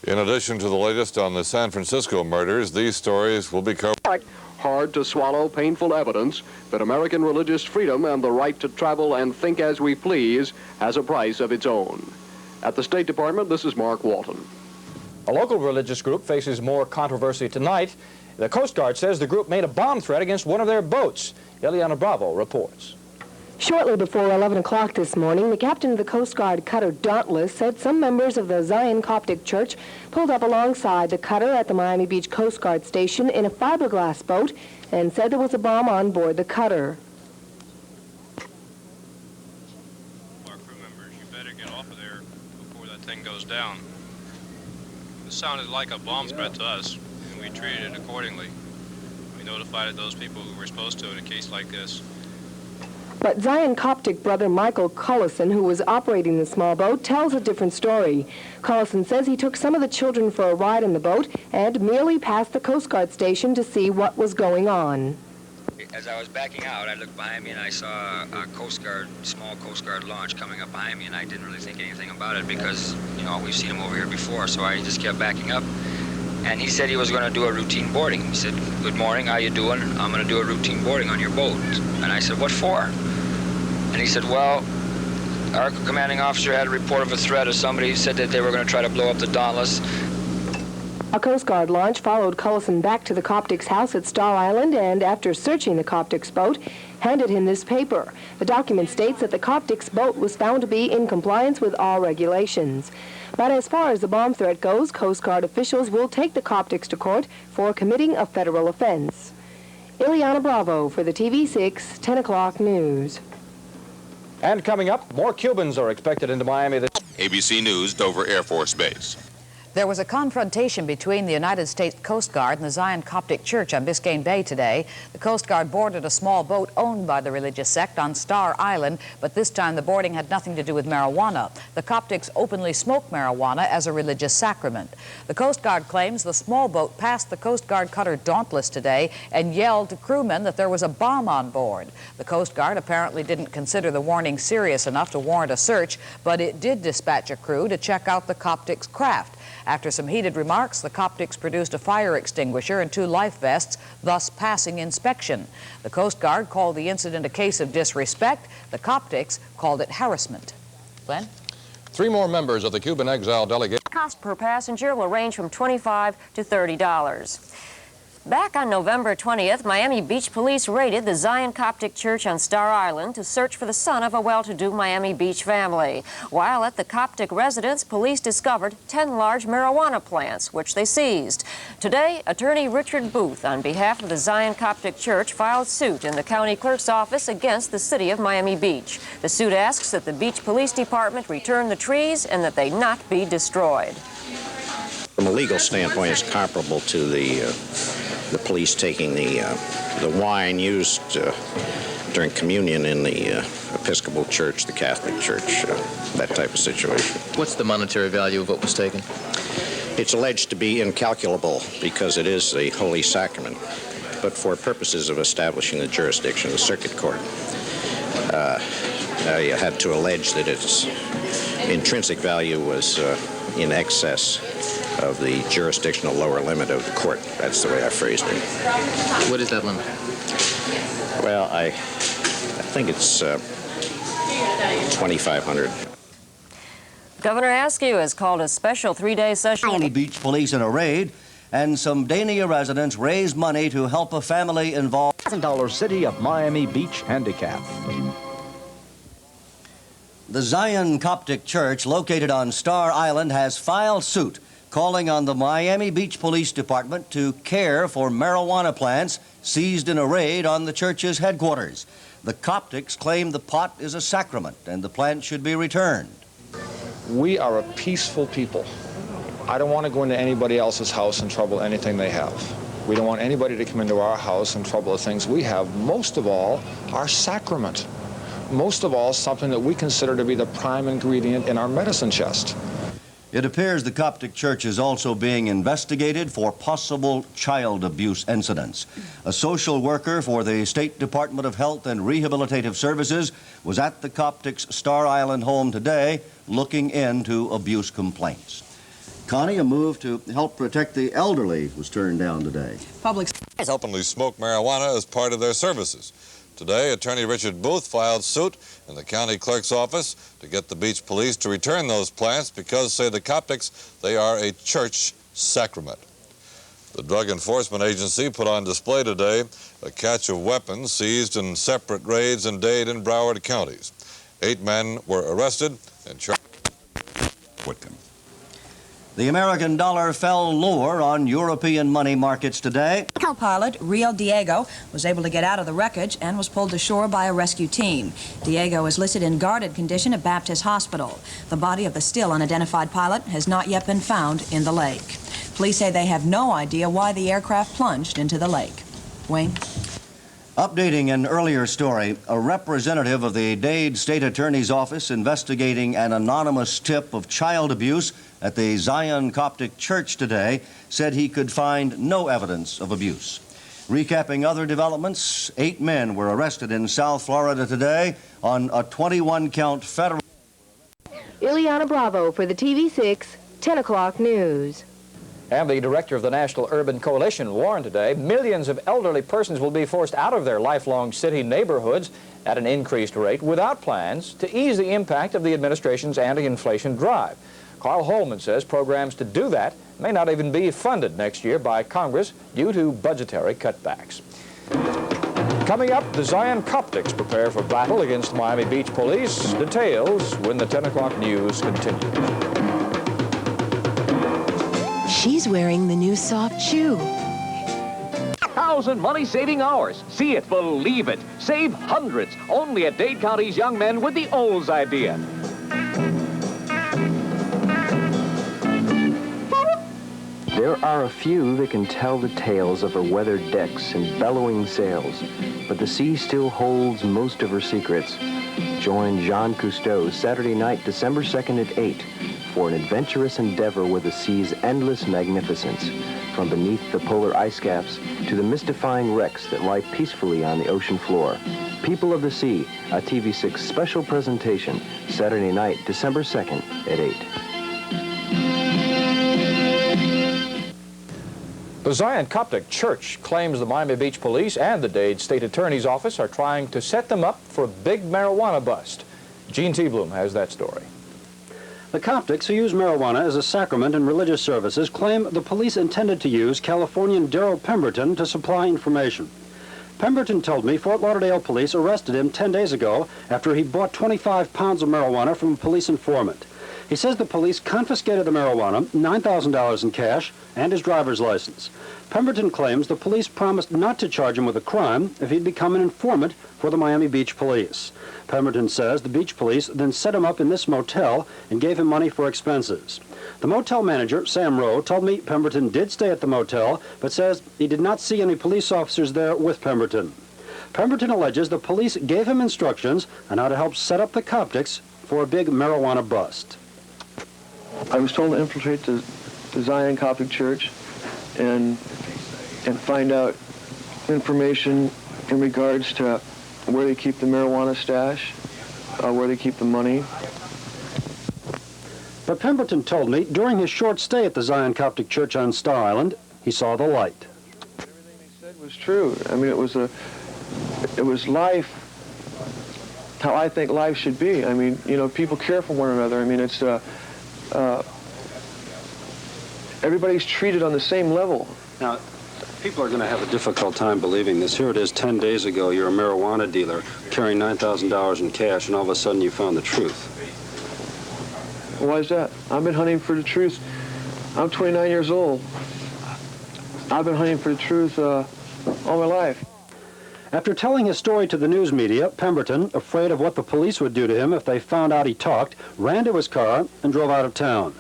Speaker 19: In addition to the latest on the San Francisco murders, these stories will be covered.
Speaker 21: Hard to swallow painful evidence that American religious freedom and the right to travel and think as we please has a price of its own. At the State Department, this is Mark Walton.
Speaker 17: A local religious group faces more controversy tonight. The Coast Guard says the group made a bomb threat against one of their boats. Eliana Bravo reports.
Speaker 23: Shortly before 11 o'clock this morning, the captain of the Coast Guard cutter Dauntless said some members of the Zion Coptic Church pulled up alongside the cutter at the Miami Beach Coast Guard station in a fiberglass boat and said there was a bomb on board the cutter.
Speaker 24: Our crew members, you better get off of there before that thing goes down. This sounded like a bomb threat to us, and we treated it accordingly. We notified those people who were supposed to in a case like this.
Speaker 23: But Zion Coptic brother Michael Cullison, who was operating the small boat, tells a different story. Cullison says he took some of the children for a ride in the boat and merely passed the Coast Guard station to see what was going on.
Speaker 27: As I was backing out, I looked behind me and I saw a small Coast Guard launch coming up behind me, and I didn't really think anything about it because, we've seen them over here before, so I just kept backing up. And he said he was going to do a routine boarding. He said, "Good morning, how you doing? I'm going to do a routine boarding on your boat." And I said, "What for?" And he said, "Well, our commanding officer had a report of a threat of somebody who said that they were going to try to blow up the Dauntless."
Speaker 23: A Coast Guard launch followed Cullison back to the Coptic's house at Star Island and, after searching the Coptic's boat, handed him this paper. The document states that the Coptic's boat was found to be in compliance with all regulations. But as far as the bomb threat goes, Coast Guard officials will take the Coptics to court for committing a federal offense. Ileana Bravo for the TV6 10 o'clock news.
Speaker 17: And coming up, more Cubans are expected into Miami this...
Speaker 3: ABC News, Dover Air Force Base.
Speaker 26: There was a confrontation between the United States Coast Guard and the Zion Coptic Church on Biscayne Bay today. The Coast Guard boarded a small boat owned by the religious sect on Star Island, but this time the boarding had nothing to do with marijuana. The Coptics openly smoke marijuana as a religious sacrament. The Coast Guard claims the small boat passed the Coast Guard cutter Dauntless today and yelled to crewmen that there was a bomb on board. The Coast Guard apparently didn't consider the warning serious enough to warrant a search, but it did dispatch a crew to check out the Coptics' craft. After some heated remarks, the Coptics produced a fire extinguisher and 2 life vests, thus passing inspection. The Coast Guard called the incident a case of disrespect. The Coptics called it harassment. Glenn?
Speaker 1: 3 more members of the Cuban exile delegation.
Speaker 4: Cost per passenger will range from $25 to $30. Back on November 20th, Miami Beach police raided the Zion Coptic Church on Star Island to search for the son of a well-to-do Miami Beach family. While at the Coptic residence, police discovered 10 large marijuana plants, which they seized. Today, attorney Richard Booth, on behalf of the Zion Coptic Church, filed suit in the county clerk's office against the city of Miami Beach. The suit asks that the Beach Police Department return the trees and that they not be destroyed.
Speaker 8: From a legal standpoint, it's comparable to the police taking the wine used during communion in the Episcopal Church, the Catholic Church, that type of situation.
Speaker 9: What's the monetary value of what was taken?
Speaker 8: It's alleged to be incalculable because it is a holy sacrament, but for purposes of establishing the jurisdiction of the circuit court, you had to allege that its intrinsic value was in excess of the jurisdictional lower limit of the court. That's the way I phrased it.
Speaker 9: What is that limit?
Speaker 8: Well, I think it's $2,500.
Speaker 4: Governor Askew has called a special 3-day session.
Speaker 11: Miami Beach police in a raid, and some Dania residents raised money to help a family involved.
Speaker 17: $1,000 City of Miami Beach handicap.
Speaker 11: The Zion Coptic Church, located on Star Island, has filed suit calling on the Miami Beach Police Department to care for marijuana plants seized in a raid on the church's headquarters. The Coptics claim the pot is a sacrament and the plant should be returned.
Speaker 17: We are a peaceful people. I don't want to go into anybody else's house and trouble anything they have. We don't want anybody to come into our house and trouble the things we have. Most of all, our sacrament. Most of all, something that we consider to be the prime ingredient in our medicine chest.
Speaker 11: It appears the Coptic Church is also being investigated for possible child abuse incidents. A social worker for the State Department of Health and Rehabilitative Services was at the Coptic's Star Island home today looking into abuse complaints. Connie, a move to help protect the elderly was turned down today.
Speaker 26: Public
Speaker 19: openly smoke marijuana as part of their services. Today, attorney Richard Booth filed suit in the county clerk's office to get the beach police to return those plants because, say the Coptics, they are a church sacrament. The Drug Enforcement Agency put on display today a catch of weapons seized in separate raids in Dade and Broward counties. 8 men were arrested and charged.
Speaker 11: The American dollar fell lower on European money markets today.
Speaker 10: Co-pilot Rio Diego was able to get out of the wreckage and was pulled to shore by a rescue team. Diego is listed in guarded condition at Baptist Hospital. The body of the still unidentified pilot has not yet been found in the lake. Police say they have no idea why the aircraft plunged into the lake. Wayne?
Speaker 11: Updating an earlier story, a representative of the Dade State Attorney's Office investigating an anonymous tip of child abuse at the Zion Coptic Church today said he could find no evidence of abuse. Recapping other developments, 8 men were arrested in South Florida today on a 21-count federal...
Speaker 23: Ileana Bravo for the TV6 10 o'clock news.
Speaker 17: And the director of the National Urban Coalition warned today millions of elderly persons will be forced out of their lifelong city neighborhoods at an increased rate without plans to ease the impact of the administration's anti-inflation drive. Carl Holman says programs to do that may not even be funded next year by Congress due to budgetary cutbacks. Coming up, the Zion Coptics prepare for battle against Miami Beach police. Details when the 10 o'clock news continues.
Speaker 2: She's wearing the new soft shoe.
Speaker 12: 1,000 money-saving hours. See it, believe it. Save hundreds only at Dade County's Young Men with the Olds idea.
Speaker 14: There are a few that can tell the tales of her weathered decks and bellowing sails, but the sea still holds most of her secrets. Join Jean Cousteau Saturday night, December 2nd at 8 for an adventurous endeavor with the sea's endless magnificence, from beneath the polar ice caps to the mystifying wrecks that lie peacefully on the ocean floor. People of the Sea, a TV6 special presentation, Saturday night, December 2nd at 8.
Speaker 17: The Zion Coptic Church claims the Miami Beach Police and the Dade State Attorney's Office are trying to set them up for a big marijuana bust. Gene T. Bloom has that story.
Speaker 15: The Coptics, who use marijuana as a sacrament in religious services, claim the police intended to use Californian Daryl Pemberton to supply information. Pemberton told me Fort Lauderdale police arrested him 10 days ago after he bought 25 pounds of marijuana from a police informant. He says the police confiscated the marijuana, $9,000 in cash, and his driver's license. Pemberton claims the police promised not to charge him with a crime if he'd become an informant for the Miami Beach police. Pemberton says the beach police then set him up in this motel and gave him money for expenses. The motel manager, Sam Rowe, told me Pemberton did stay at the motel, but says he did not see any police officers there with Pemberton. Pemberton alleges the police gave him instructions on how to help set up the Coptics for a big marijuana bust.
Speaker 16: I was told to infiltrate the Zion Coptic Church and find out information in regards to where they keep the marijuana stash, where they keep the money.
Speaker 15: But Pemberton told me during his short stay at the Zion Coptic Church on Star Island, he saw the light.
Speaker 16: Everything he said was true. I mean, it was life, how I think life should be. I mean, you know, people care for one another. I mean, it's everybody's treated on the same level.
Speaker 22: Now, people are going to have a difficult time believing this. Here it is 10 days ago, you're a marijuana dealer carrying $9,000 in cash, and all of a sudden you found the truth.
Speaker 16: Why is that? I've been hunting for the truth. I'm 29 years old. I've been hunting for the truth all my life.
Speaker 15: After telling his story to the news media, Pemberton, afraid of what the police would do to him if they found out he talked, ran to his car and drove out of town.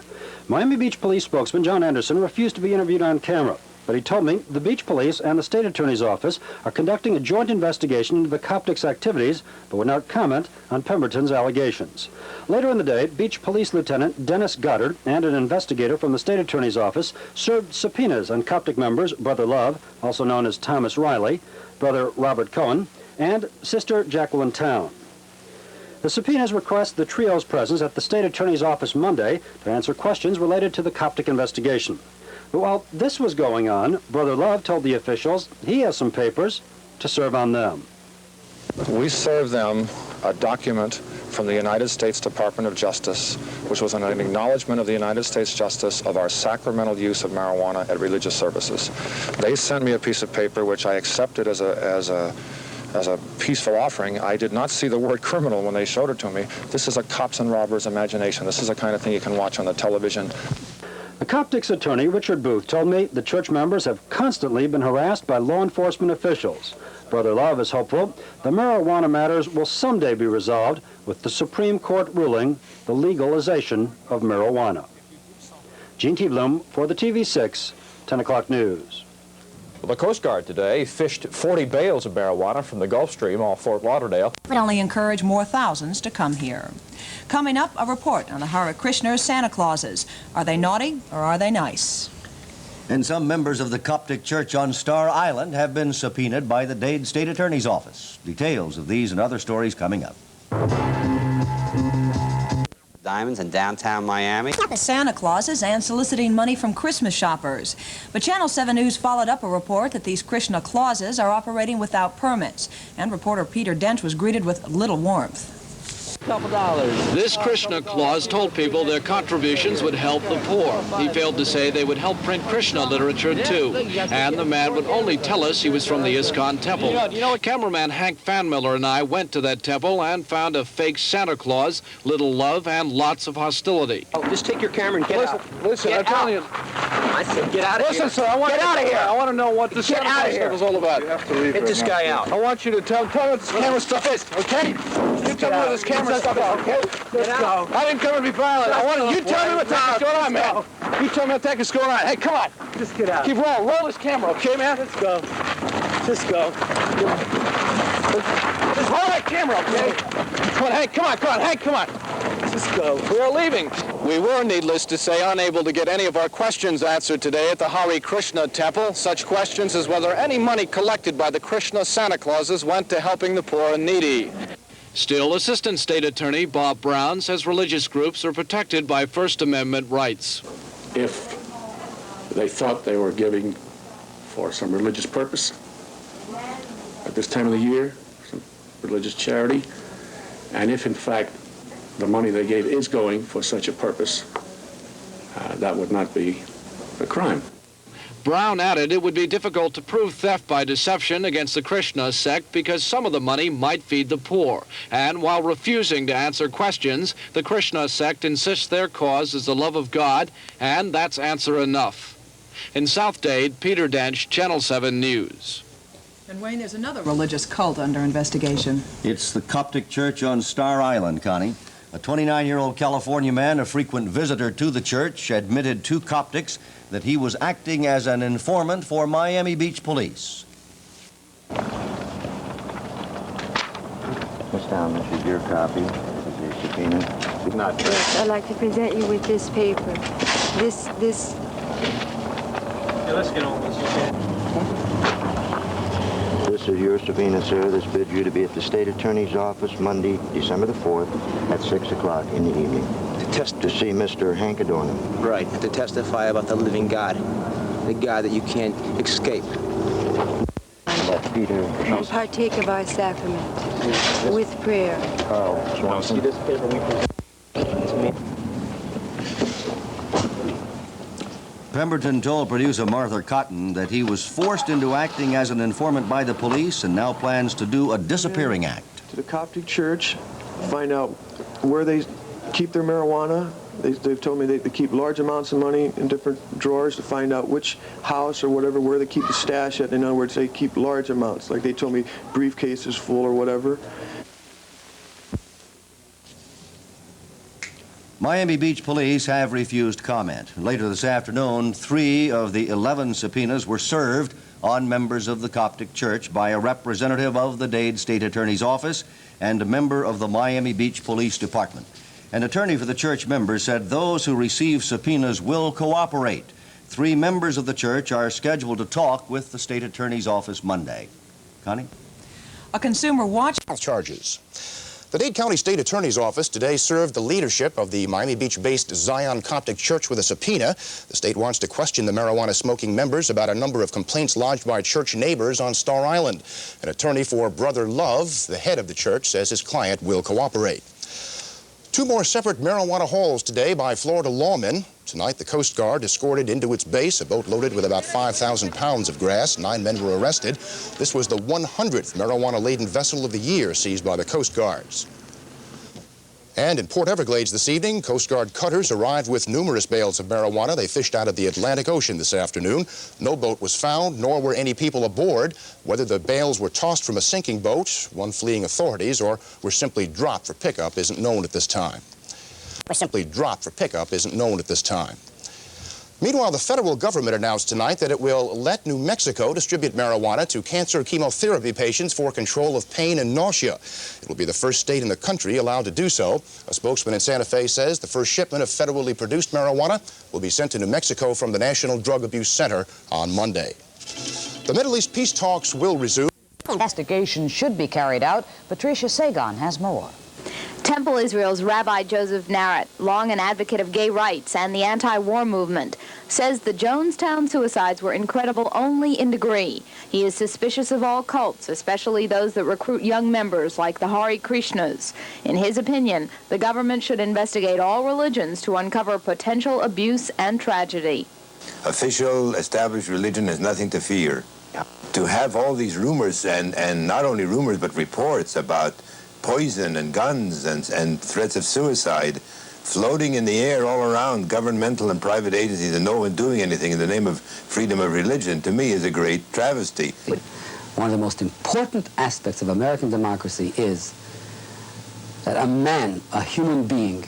Speaker 15: Miami Beach Police spokesman John Anderson refused to be interviewed on camera, but he told me the Beach Police and the State Attorney's Office are conducting a joint investigation into the Coptics' activities, but would not comment on Pemberton's allegations. Later in the day, Beach Police Lieutenant Dennis Goddard and an investigator from the State Attorney's Office served subpoenas on Coptic members Brother Love, also known as Thomas Riley, Brother Robert Cohen, and Sister Jacqueline Town. The subpoenas request the trio's presence at the State Attorney's Office Monday to answer questions related to the Coptic investigation. But while this was going on, Brother Love told the officials he has some papers to serve on them.
Speaker 25: We served them a document from the United States Department of Justice, which was an acknowledgement of the United States Justice of our sacramental use of marijuana at religious services. They sent me a piece of paper which I accepted as a peaceful offering. I did not see the word criminal when they showed it to me. This is a cops and robbers imagination. This is the kind of thing you can watch on the television.
Speaker 15: The Coptics attorney, Richard Booth, told me the church members have constantly been harassed by law enforcement officials. Brother Love is hopeful the marijuana matters will someday be resolved with the Supreme Court ruling the legalization of marijuana. Gene T. Bloom for the TV6 10 o'clock news.
Speaker 17: Well, the Coast Guard today fished 40 bales of marijuana from the Gulf Stream off Fort Lauderdale.
Speaker 10: Would only encourage more thousands to come here. Coming up, a report on the Hare Krishna's Santa Clauses. Are they naughty or are they nice?
Speaker 11: And some members of the Coptic Church on Star Island have been subpoenaed by the Dade State Attorney's Office. Details of these and other stories coming up.
Speaker 28: Diamonds in downtown Miami.
Speaker 10: Santa Clauses and soliciting money from Christmas shoppers. But Channel 7 News followed up a report that these Krishna Clauses are operating without permits. And reporter Peter Dent was greeted with little warmth.
Speaker 5: Couple dollars. This Krishna clause told people their contributions would help the poor. He failed to say they would help print Krishna literature too. And the man would only tell us he was from the ISKCON temple. You know, cameraman Hank Fanmiller and I went to that temple and found a fake Santa Claus, little love, and lots of hostility.
Speaker 6: Oh, just take your camera and get out.
Speaker 5: Listen,
Speaker 6: Get
Speaker 5: I'm telling you.
Speaker 6: I said get out of here.
Speaker 5: Listen, sir, I want
Speaker 6: get out of here.
Speaker 5: I want to know what the
Speaker 6: Get
Speaker 5: Santa
Speaker 6: out of
Speaker 5: Claus
Speaker 6: here.
Speaker 5: stuff is all about.
Speaker 6: You have to leave. Get this guy out.
Speaker 5: I want you to tell me what this camera stuff is, okay? You tell me what this camera stuff is, okay?
Speaker 6: Let's go.
Speaker 5: I didn't come to be violent. I want you tell me what the heck is going on, man. You tell me what the heck is going on. Hey, come on.
Speaker 6: Just get out.
Speaker 5: Keep rolling. Roll this camera, okay, man?
Speaker 6: Let's go. Just go.
Speaker 5: Just roll that camera, okay? Come on, Hank. Come on. Come on, Hank. Come on.
Speaker 6: Just go.
Speaker 5: We are leaving. We were, needless to say, unable to get any of our questions answered today at the Hare Krishna Temple. Such questions as whether any money collected by the Krishna Santa Clauses went to helping the poor and needy. Still, Assistant State Attorney Bob Brown says religious groups are protected by First Amendment rights.
Speaker 7: If they thought they were giving for some religious purpose at this time of the year, some religious charity, and if in fact the money they gave is going for such a purpose, that would not be a crime.
Speaker 5: Brown added it would be difficult to prove theft by deception against the Krishna sect because some of the money might feed the poor. And while refusing to answer questions, the Krishna sect insists their cause is the love of God, and that's answer enough. In South Dade, Peter Dench, Channel 7 News.
Speaker 10: And Wayne, there's another religious cult under investigation.
Speaker 11: It's the Coptic Church on Star Island, Connie. A 29-year-old California man, a frequent visitor to the church, admitted to Coptics that he was acting as an informant for Miami Beach police.
Speaker 13: Miss Town, this is your copy. This is your subpoena. It's not true.
Speaker 18: Yes, I'd like to present you with this paper. This.
Speaker 13: Yeah, let's get on with this. This is your subpoena, sir. This bids you to be at the State Attorney's office Monday, December the 4th at 6 o'clock in the evening. To see Mr. Hank Adorno.
Speaker 6: Right, to testify about the living God, the God that you can't escape.
Speaker 13: That's Peter.
Speaker 18: And partake of our sacrament with prayer.
Speaker 13: Carl Swanson.
Speaker 6: See this paper we present to me?
Speaker 11: Pemberton told producer Martha Cotton that he was forced into acting as an informant by the police and now plans to do a disappearing act.
Speaker 16: To the Coptic Church, find out where they keep their marijuana. They've told me they keep large amounts of money in different drawers to find out which house or whatever, where they keep the stash at. In other words, they keep large amounts. Like they told me briefcases full or whatever.
Speaker 11: Miami Beach police have refused comment. Later this afternoon, 3 of the 11 subpoenas were served on members of the Coptic Church by a representative of the Dade State Attorney's Office and a member of the Miami Beach Police Department. An attorney for the church members said those who receive subpoenas will cooperate. 3 members of the church are scheduled to talk with the State Attorney's Office Monday. Connie?
Speaker 10: A consumer watch
Speaker 20: charges. The Dade County State Attorney's Office today served the leadership of the Miami Beach-based Zion Coptic Church with a subpoena. The state wants to question the marijuana-smoking members about a number of complaints lodged by church neighbors on Star Island. An attorney for Brother Love, the head of the church, says his client will cooperate. 2 more separate marijuana hauls today by Florida lawmen. Tonight, the Coast Guard escorted into its base a boat loaded with about 5,000 pounds of grass. 9 men were arrested. This was the 100th marijuana-laden vessel of the year seized by the Coast Guards. And in Port Everglades this evening, Coast Guard cutters arrived with numerous bales of marijuana. They fished out of the Atlantic Ocean this afternoon. No boat was found, nor were any people aboard. Whether the bales were tossed from a sinking boat, one fleeing authorities, or were simply dropped for pickup isn't known at this time. Meanwhile, the federal government announced tonight that it will let New Mexico distribute marijuana to cancer chemotherapy patients for control of pain and nausea. It will be the first state in the country allowed to do so. A spokesman in Santa Fe says the first shipment of federally produced marijuana will be sent to New Mexico from the National Drug Abuse Center on Monday. The Middle East peace talks will resume.
Speaker 26: Investigation should be carried out. Patricia Sagan has more.
Speaker 21: Temple Israel's Rabbi Joseph Narrett, long an advocate of gay rights and the anti-war movement,
Speaker 1: says the Jonestown suicides were incredible only in degree. He is suspicious of all cults, especially those that recruit young members like the Hare Krishnas. In his opinion, the government should investigate all religions to uncover potential abuse and tragedy.
Speaker 3: Official established religion has nothing to fear. To have all these rumors, and not only rumors, but reports about poison and guns and threats of suicide floating in the air all around governmental and private agencies and no one doing anything in the name of freedom of religion, to me is a great travesty.
Speaker 4: One of the most important aspects of American democracy is that a man, a human being,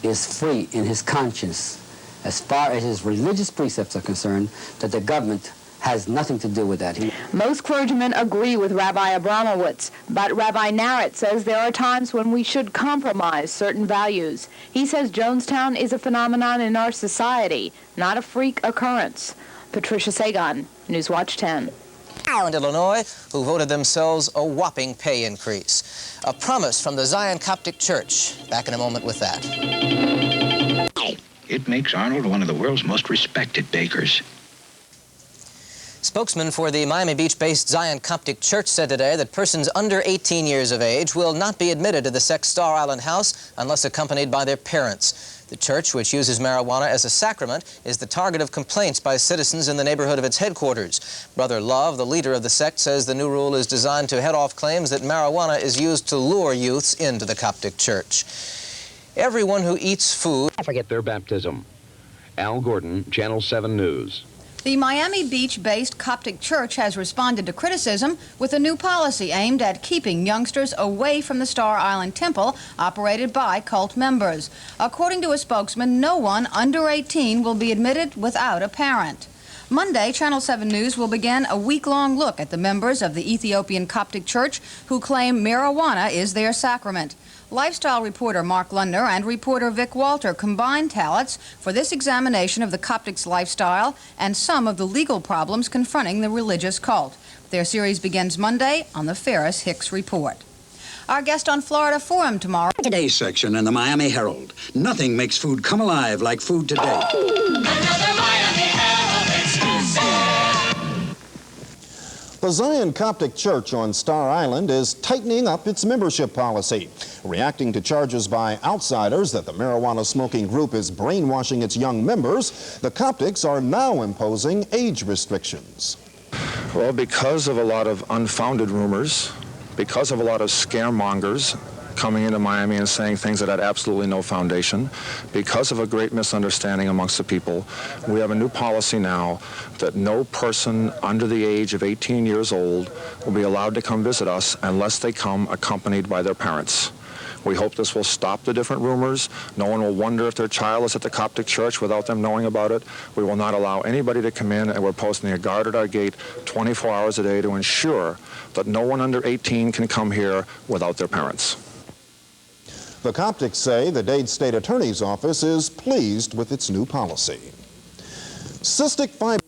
Speaker 4: is free in his conscience as far as his religious precepts are concerned, that the government has nothing to do with that.
Speaker 1: Most clergymen agree with Rabbi Abramowitz, but Rabbi Narrett says there are times when we should compromise certain values. He says Jonestown is a phenomenon in our society, not a freak occurrence. Patricia Sagan, Newswatch 10.
Speaker 8: And Illinois, who voted themselves a whopping pay increase. A promise from the Zion Coptic Church. Back in a moment with that.
Speaker 9: It makes Arnold one of the world's most respected bakers.
Speaker 8: Spokesman for the Miami Beach-based Zion Coptic Church said today that persons under 18 years of age will not be admitted to the sect's Star Island house unless accompanied by their parents. The church, which uses marijuana as a sacrament, is the target of complaints by citizens in the neighborhood of its headquarters. Brother Love, the leader of the sect, says the new rule is designed to head off claims that marijuana is used to lure youths into the Coptic Church. Everyone who eats food...
Speaker 21: Forget their baptism. Al Gordon, Channel 7 News.
Speaker 10: The Miami Beach-based Coptic Church has responded to criticism with a new policy aimed at keeping youngsters away from the Star Island Temple operated by cult members. According to a spokesman, no one under 18 will be admitted without a parent. Monday, Channel 7 News will begin a week-long look at the members of the Ethiopian Coptic Church who claim marijuana is their sacrament. Lifestyle reporter Mark Lundner and reporter Vic Walter combined talents for this examination of the Coptics' lifestyle and some of the legal problems confronting the religious cult. Their series begins Monday on the Ferris Hicks Report. Our guest on Florida Forum tomorrow.
Speaker 24: Today's section in the Miami Herald. Nothing makes food come alive like food today.
Speaker 27: Another Miami Herald exclusive.
Speaker 29: The Zion Coptic Church on Star Island is tightening up its membership policy, reacting to charges by outsiders that the marijuana smoking group is brainwashing its young members. The Coptics are now imposing age restrictions.
Speaker 25: Well, because of a lot of unfounded rumors, because of a lot of scaremongers coming into Miami and saying things that had absolutely no foundation, because of a great misunderstanding amongst the people, we have a new policy now that no person under the age of 18 years old will be allowed to come visit us unless they come accompanied by their parents. We hope this will stop the different rumors. No one will wonder if their child is at the Coptic Church without them knowing about it. We will not allow anybody to come in, and we're posting a guard at our gate 24 hours a day to ensure that no one under 18 can come here without their parents.
Speaker 29: The Coptics say the Dade State Attorney's Office is pleased with its new policy. Cystic fibrosis.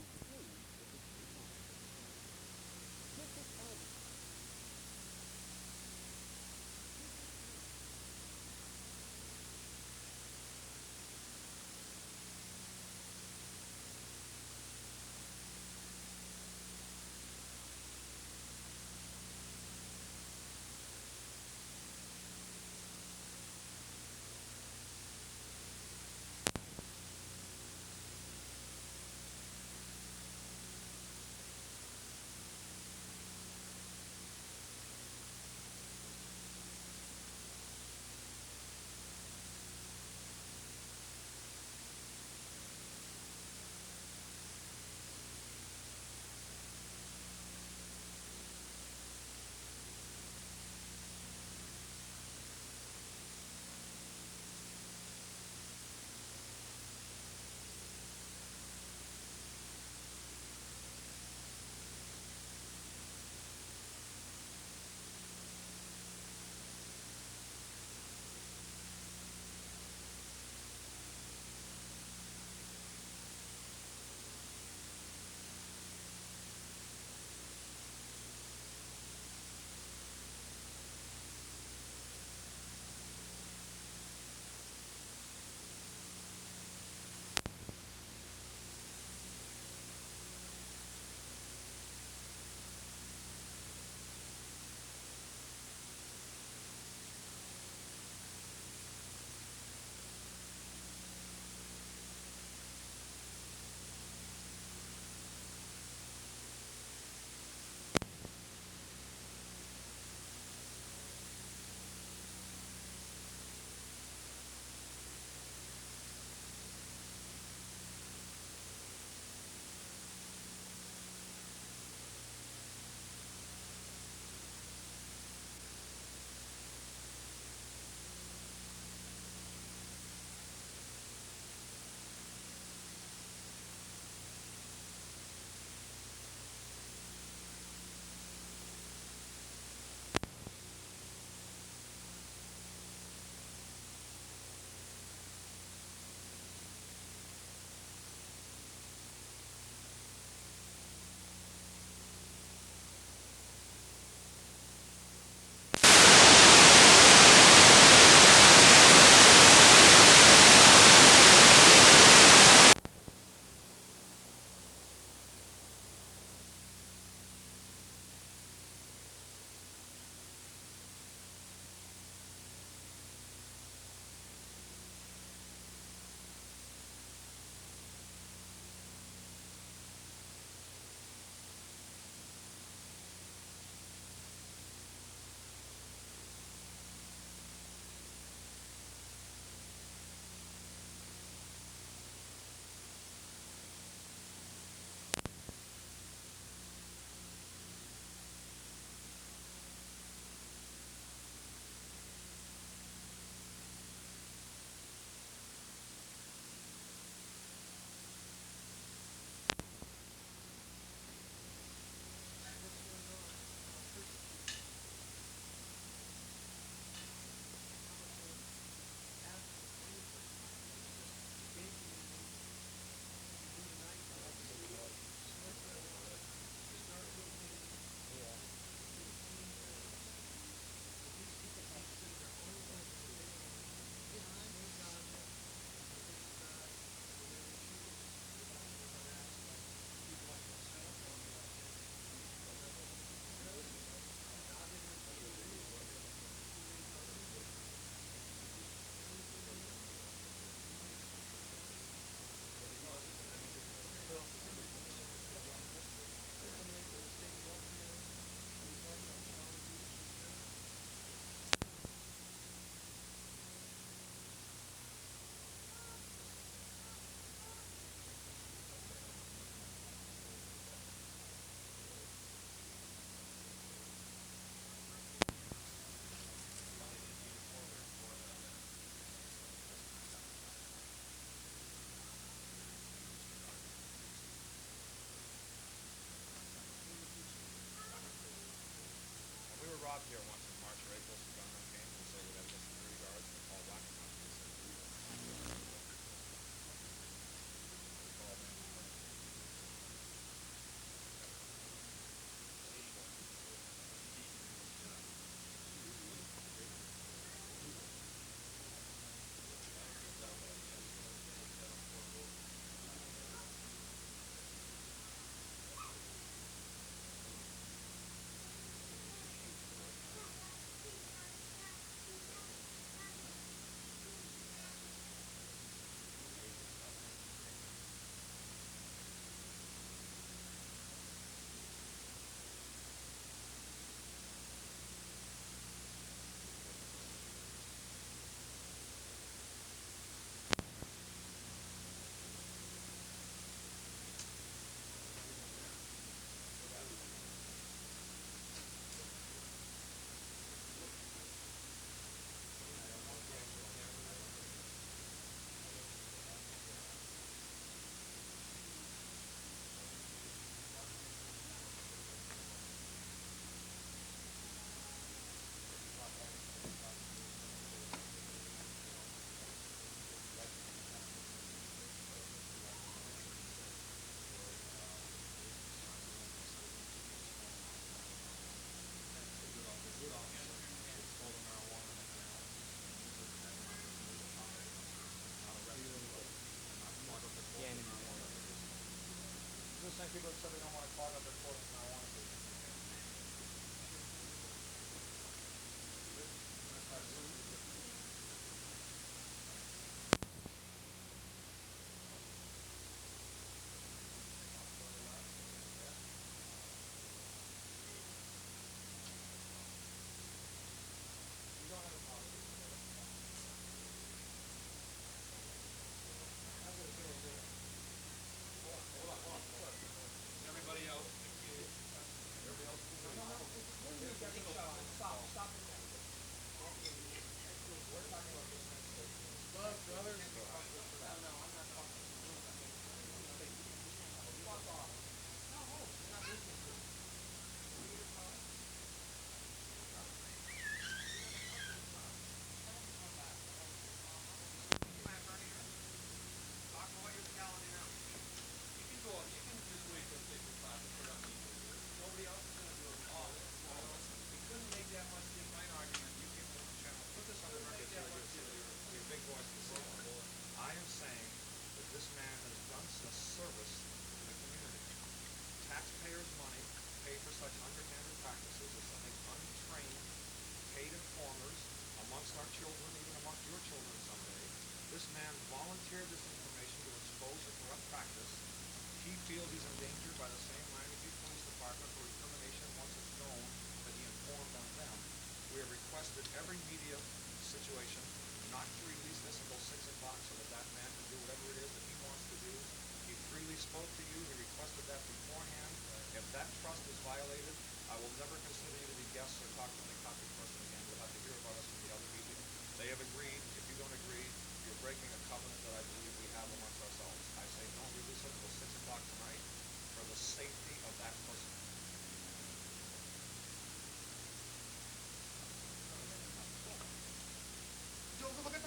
Speaker 25: Just think people said they don't want to clog up their court with marijuana.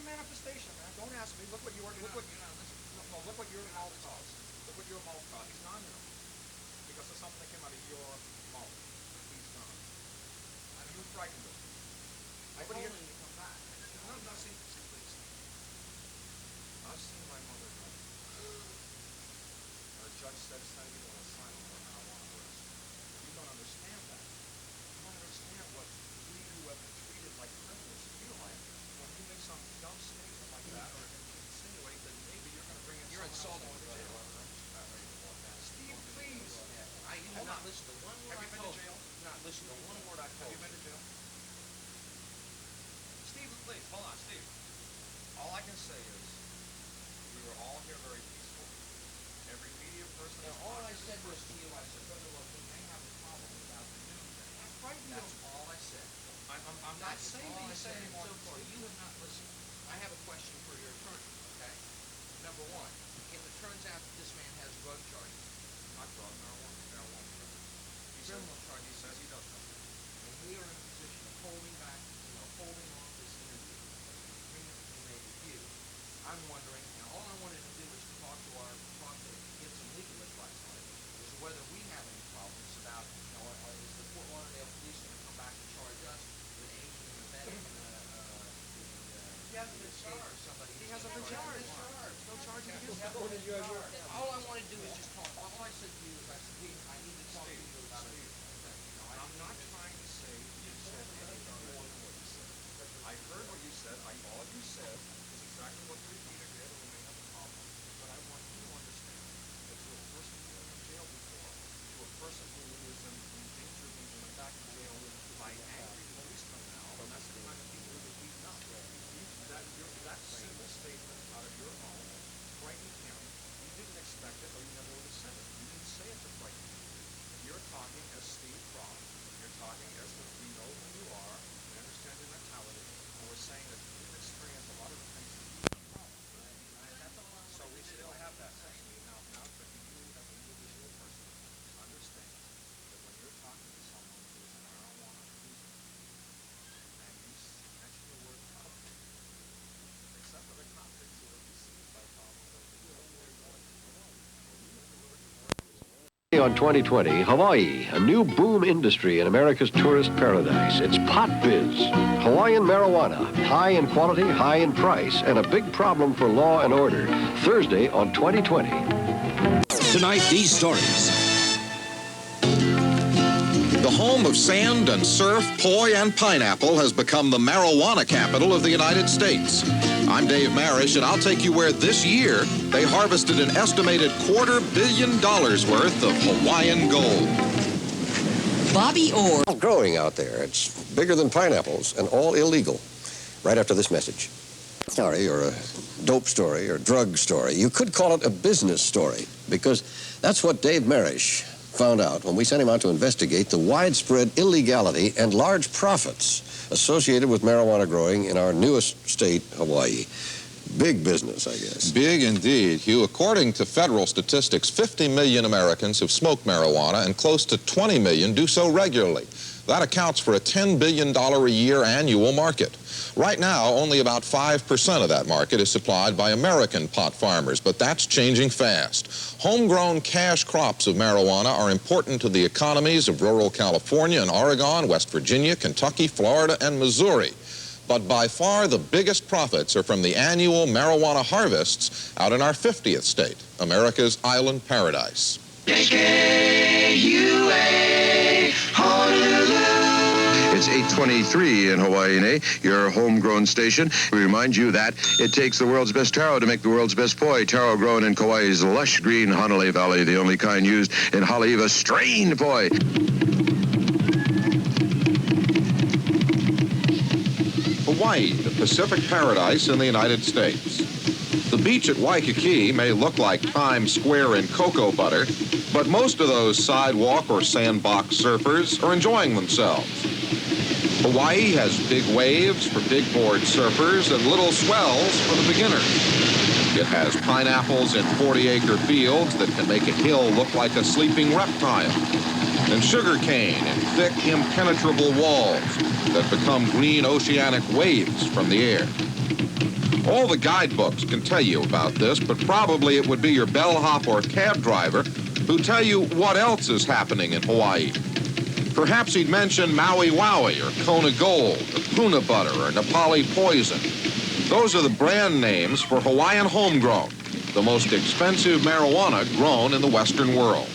Speaker 25: Manifestation, man. Don't ask me. Look what your mouth caused. Look what your mouth caused. He's not here because of something that came out of your mouth. He's gone. And you frightened him. I told him to come back. No, see, please. I've seen my mother go. Our judge said send you to an asylum for marijuana arrest. You don't understand that. You don't understand what we who have been treated like criminals feel like. When you make some dumb statement like that, or insinuate that maybe you're going to bring in someone else to jail. Steve, please. Hold on. Listen to one word I told you. Not listen to one word I told you. Have you been to jail? Steve, please. Hold on, Steve. All I can say is we were all here very peaceful. Every media person. Now, all I said was to you, I said, Brother, look, we may have a problem about the news. I'm frightened. That's all I said. I'm not saying that you said anymore. So you have not listened. I have a question for your attorney, okay? Number one, if it turns out that this man has drug charges, not drug, marijuana charges. Criminal charges. He says he does. And we are in a position of holding back
Speaker 2: All I want to do is just talk. All I said to you is I need to talk to you about it. I'm not trying to say you said anything more than what you said. I heard what you said. All you said is exactly what you repeated. We may have a problem. But I want you to understand that to a person who was in jail before, to a person who is in danger of being put back in jail by angry policemen now, and that's the kind of people who get beaten up. That simple statement out of your mouth frightened him. You didn't expect it, or you never would have said it. You didn't say it to frighten him. You're talking as Steve Croft. You're talking as if we know who you are, we understand your mentality, and we're saying that you've experienced a lot of the things that you've done. So we still have that section. Now, but you as an individual person understand that when you're talking to someone who is a marijuana user, and you mention the word Coptic, except for the Coptics who are deceived by problems,
Speaker 12: On 2020, Hawaii, a new boom industry in America's tourist paradise. It's pot biz. Hawaiian marijuana, high in quality, high in price, and a big problem for law and order. Thursday on 2020.
Speaker 14: Tonight, these stories. The home of sand and surf, poi, and pineapple has become the marijuana capital of the United States. I'm Dave Marish, and I'll take you where this year they harvested an estimated $250 million worth of Hawaiian gold.
Speaker 15: Bobby Orr.
Speaker 12: Growing out there. It's bigger than pineapples and all illegal. Right after this message. Story, or a dope story, or drug story. You could call it a business story, because that's what Dave Marish found out when we sent him out to investigate the widespread illegality and large profits associated with marijuana growing in our newest state, Hawaii. Big business, I guess.
Speaker 17: Big indeed, Hugh. According to federal statistics, 50 million Americans have smoked marijuana, and close to 20 million do so regularly. That accounts for a $10 billion a year annual market. Right now, only about 5% of that market is supplied by American pot farmers, but that's changing fast. Homegrown cash crops of marijuana are important to the economies of rural California and Oregon, West Virginia, Kentucky, Florida, and Missouri. But by far the biggest profits are from the annual marijuana harvests out in our 50th state, America's island paradise.
Speaker 19: KKUA, Honolulu. It's 8:23 in Hawaii, your homegrown station. We remind you that it takes the world's best taro to make the world's best poi. Taro grown in Kauai's lush green Hanalei Valley, the only kind used in Haleiwa strain poi.
Speaker 17: Hawaii, the Pacific paradise in the United States. The beach at Waikiki may look like Times Square in cocoa butter, but most of those sidewalk or sandbox surfers are enjoying themselves. Hawaii has big waves for big board surfers and little swells for the beginner. It has pineapples in 40-acre fields that can make a hill look like a sleeping reptile, and sugar cane in thick, impenetrable walls that become green oceanic waves from the air. All the guidebooks can tell you about this, but probably it would be your bellhop or cab driver who tell you what else is happening in Hawaii. Perhaps he'd mention Maui Wowie or Kona Gold or Puna Butter or Nepali Poison. Those are the brand names for Hawaiian homegrown, the most expensive marijuana grown in the Western world.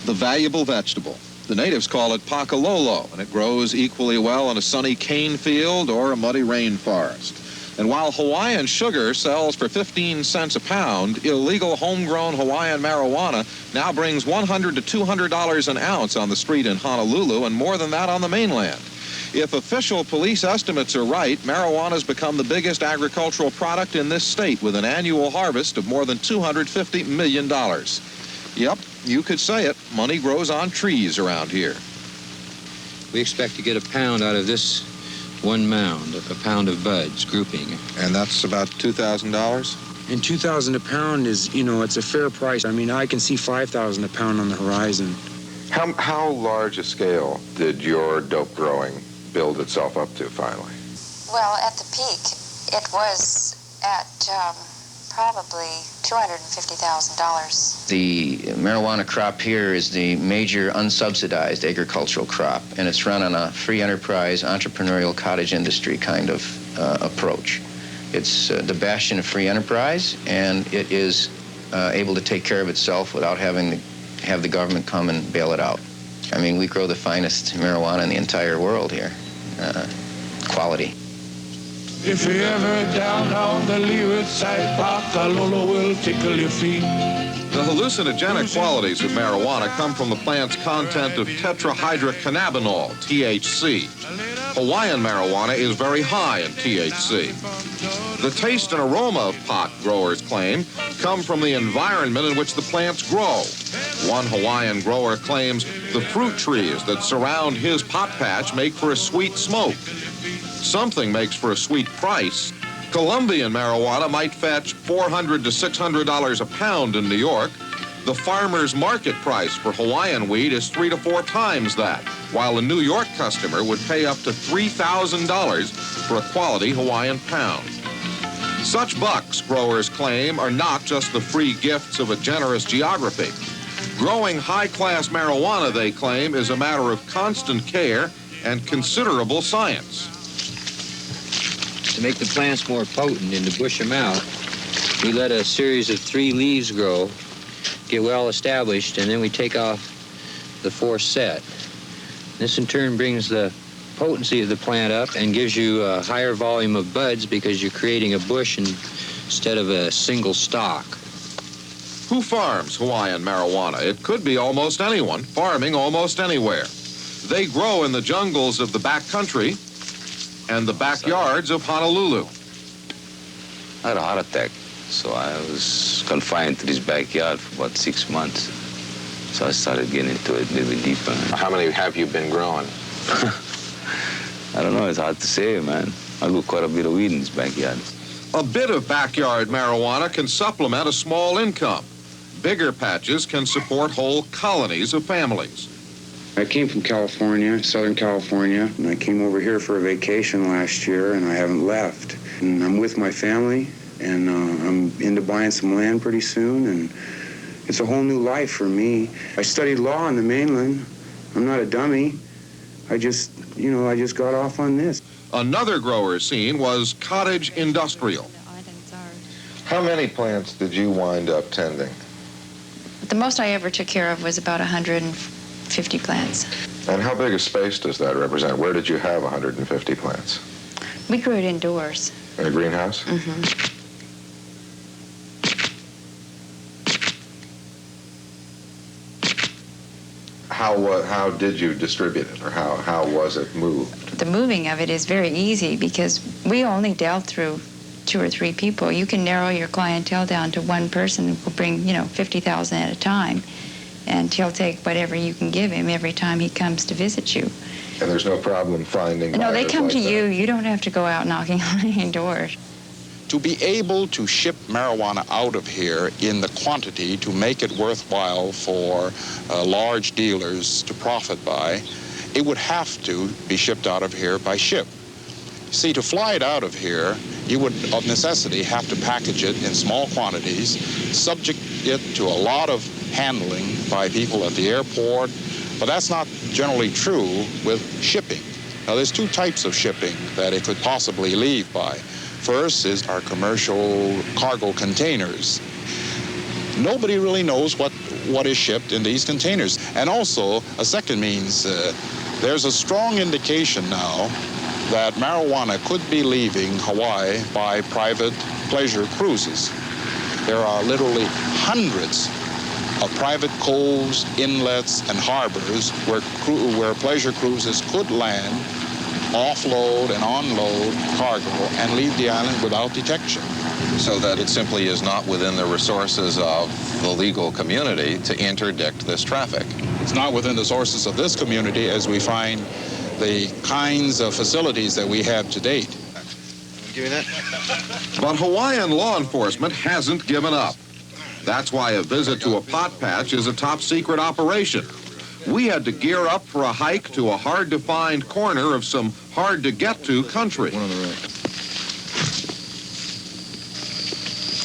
Speaker 17: The valuable vegetable. The natives call it pakalolo, and it grows equally well in a sunny cane field or a muddy rainforest. And while Hawaiian sugar sells for 15 cents a pound, illegal homegrown Hawaiian marijuana now brings $100 to $200 an ounce on the street in Honolulu, and more than that on the mainland. If official police estimates are right, marijuana's become the biggest agricultural product in this state, with an annual harvest of more than $250 million. Yep, you could say it. Money grows on trees around here.
Speaker 22: We expect to get a pound out of this one mound, a pound of buds, grouping.
Speaker 17: And that's about $2,000?
Speaker 23: And $2,000 a pound is, it's a fair price. I mean, I can see $5,000 a pound on the horizon.
Speaker 17: How large a scale did your dope growing build itself up to finally?
Speaker 18: Well, at the peak, it was at
Speaker 5: probably $250,000.
Speaker 22: The marijuana crop here is the major unsubsidized agricultural crop, and it's run on a free enterprise, entrepreneurial cottage industry kind of approach. It's the bastion of free enterprise, and it is able to take care of itself without having to have the government come and bail it out. I mean, we grow the finest marijuana in the entire world here. Quality.
Speaker 6: If you're ever down on the leeward side, Bakalolo will tickle your feet.
Speaker 14: The hallucinogenic qualities of marijuana come from the plant's content of tetrahydrocannabinol, THC. Hawaiian marijuana is very high in THC. The taste and aroma of pot, growers claim, come from the environment in which the plants grow. One Hawaiian grower claims the fruit trees that surround his pot patch make for a sweet smoke. Something makes for a sweet price. Colombian marijuana might fetch $400 to $600 a pound in New York. The farmer's market price for Hawaiian weed is 3 to 4 times that, while a New York customer would pay up to $3,000 for a quality Hawaiian pound. Such bucks, growers claim, are not just the free gifts of a generous geography. Growing high-class marijuana, they claim, is a matter of constant care and considerable science.
Speaker 22: To make the plants more potent and to bush them out, we let a series of 3 leaves grow, get well established, and then we take off the 4th set. This in turn brings the potency of the plant up and gives you a higher volume of buds because you're creating a bush instead of a single stalk.
Speaker 14: Who farms Hawaiian marijuana? It could be almost anyone, farming almost anywhere. They grow in the jungles of the backcountry and the backyards of Honolulu.
Speaker 7: I had a heart attack, so I was confined to this backyard for about 6 months. So I started getting into it a little bit deeper.
Speaker 17: How many have you been growing?
Speaker 7: I don't know, it's hard to say, man. I grew quite a bit of weed in this backyard.
Speaker 14: A bit of backyard marijuana can supplement a small income. Bigger patches can support whole colonies of families.
Speaker 23: I came from California, Southern California, and I came over here for a vacation last year, and I haven't left. And I'm with my family, and I'm into buying some land pretty soon, and it's a whole new life for me. I studied law on the mainland. I'm not a dummy. I just got off on this.
Speaker 14: Another grower scene was cottage industrial.
Speaker 17: How many plants did you wind up tending?
Speaker 5: The most I ever took care of was about 150 plants.
Speaker 17: And how big a space does that represent? Where did you have 150 plants?
Speaker 5: We grew it indoors.
Speaker 17: In a greenhouse?
Speaker 5: Mm-hmm.
Speaker 17: How did you distribute it, or how was it moved?
Speaker 5: The moving of it is very easy because we only dealt through 2 or 3 people. You can narrow your clientele down to one person who will bring, 50,000 at a time, and he'll take whatever you can give him every time he comes to visit you.
Speaker 17: And there's no problem finding
Speaker 5: No, they
Speaker 17: buyers
Speaker 5: come
Speaker 17: like
Speaker 5: to
Speaker 17: that.
Speaker 5: you. You don't have to go out knocking on any doors.
Speaker 11: To be able to ship marijuana out of here in the quantity to make it worthwhile for large dealers to profit by, it would have to be shipped out of here by ship. See, to fly it out of here, you would, of necessity, have to package it in small quantities, subject it to a lot of handling by people at the airport, but that's not generally true with shipping. Now, there's 2 types of shipping that it could possibly leave by. First is our commercial cargo containers. Nobody really knows what is shipped in these containers. And also, a second means, there's a strong indication now that marijuana could be leaving Hawaii by private pleasure cruises. There are literally hundreds of private coves, inlets, and harbors where pleasure cruises could land, offload and unload cargo, and leave the island without detection.
Speaker 17: So that it simply is not within the resources of the legal community to interdict this traffic.
Speaker 11: It's not within the sources of this community as we find the kinds of facilities that we have to date.
Speaker 17: Give me that.
Speaker 14: But Hawaiian law enforcement hasn't given up. That's why a visit to a pot patch is a top-secret operation. We had to gear up for a hike to a hard-to-find corner of some hard-to-get-to country.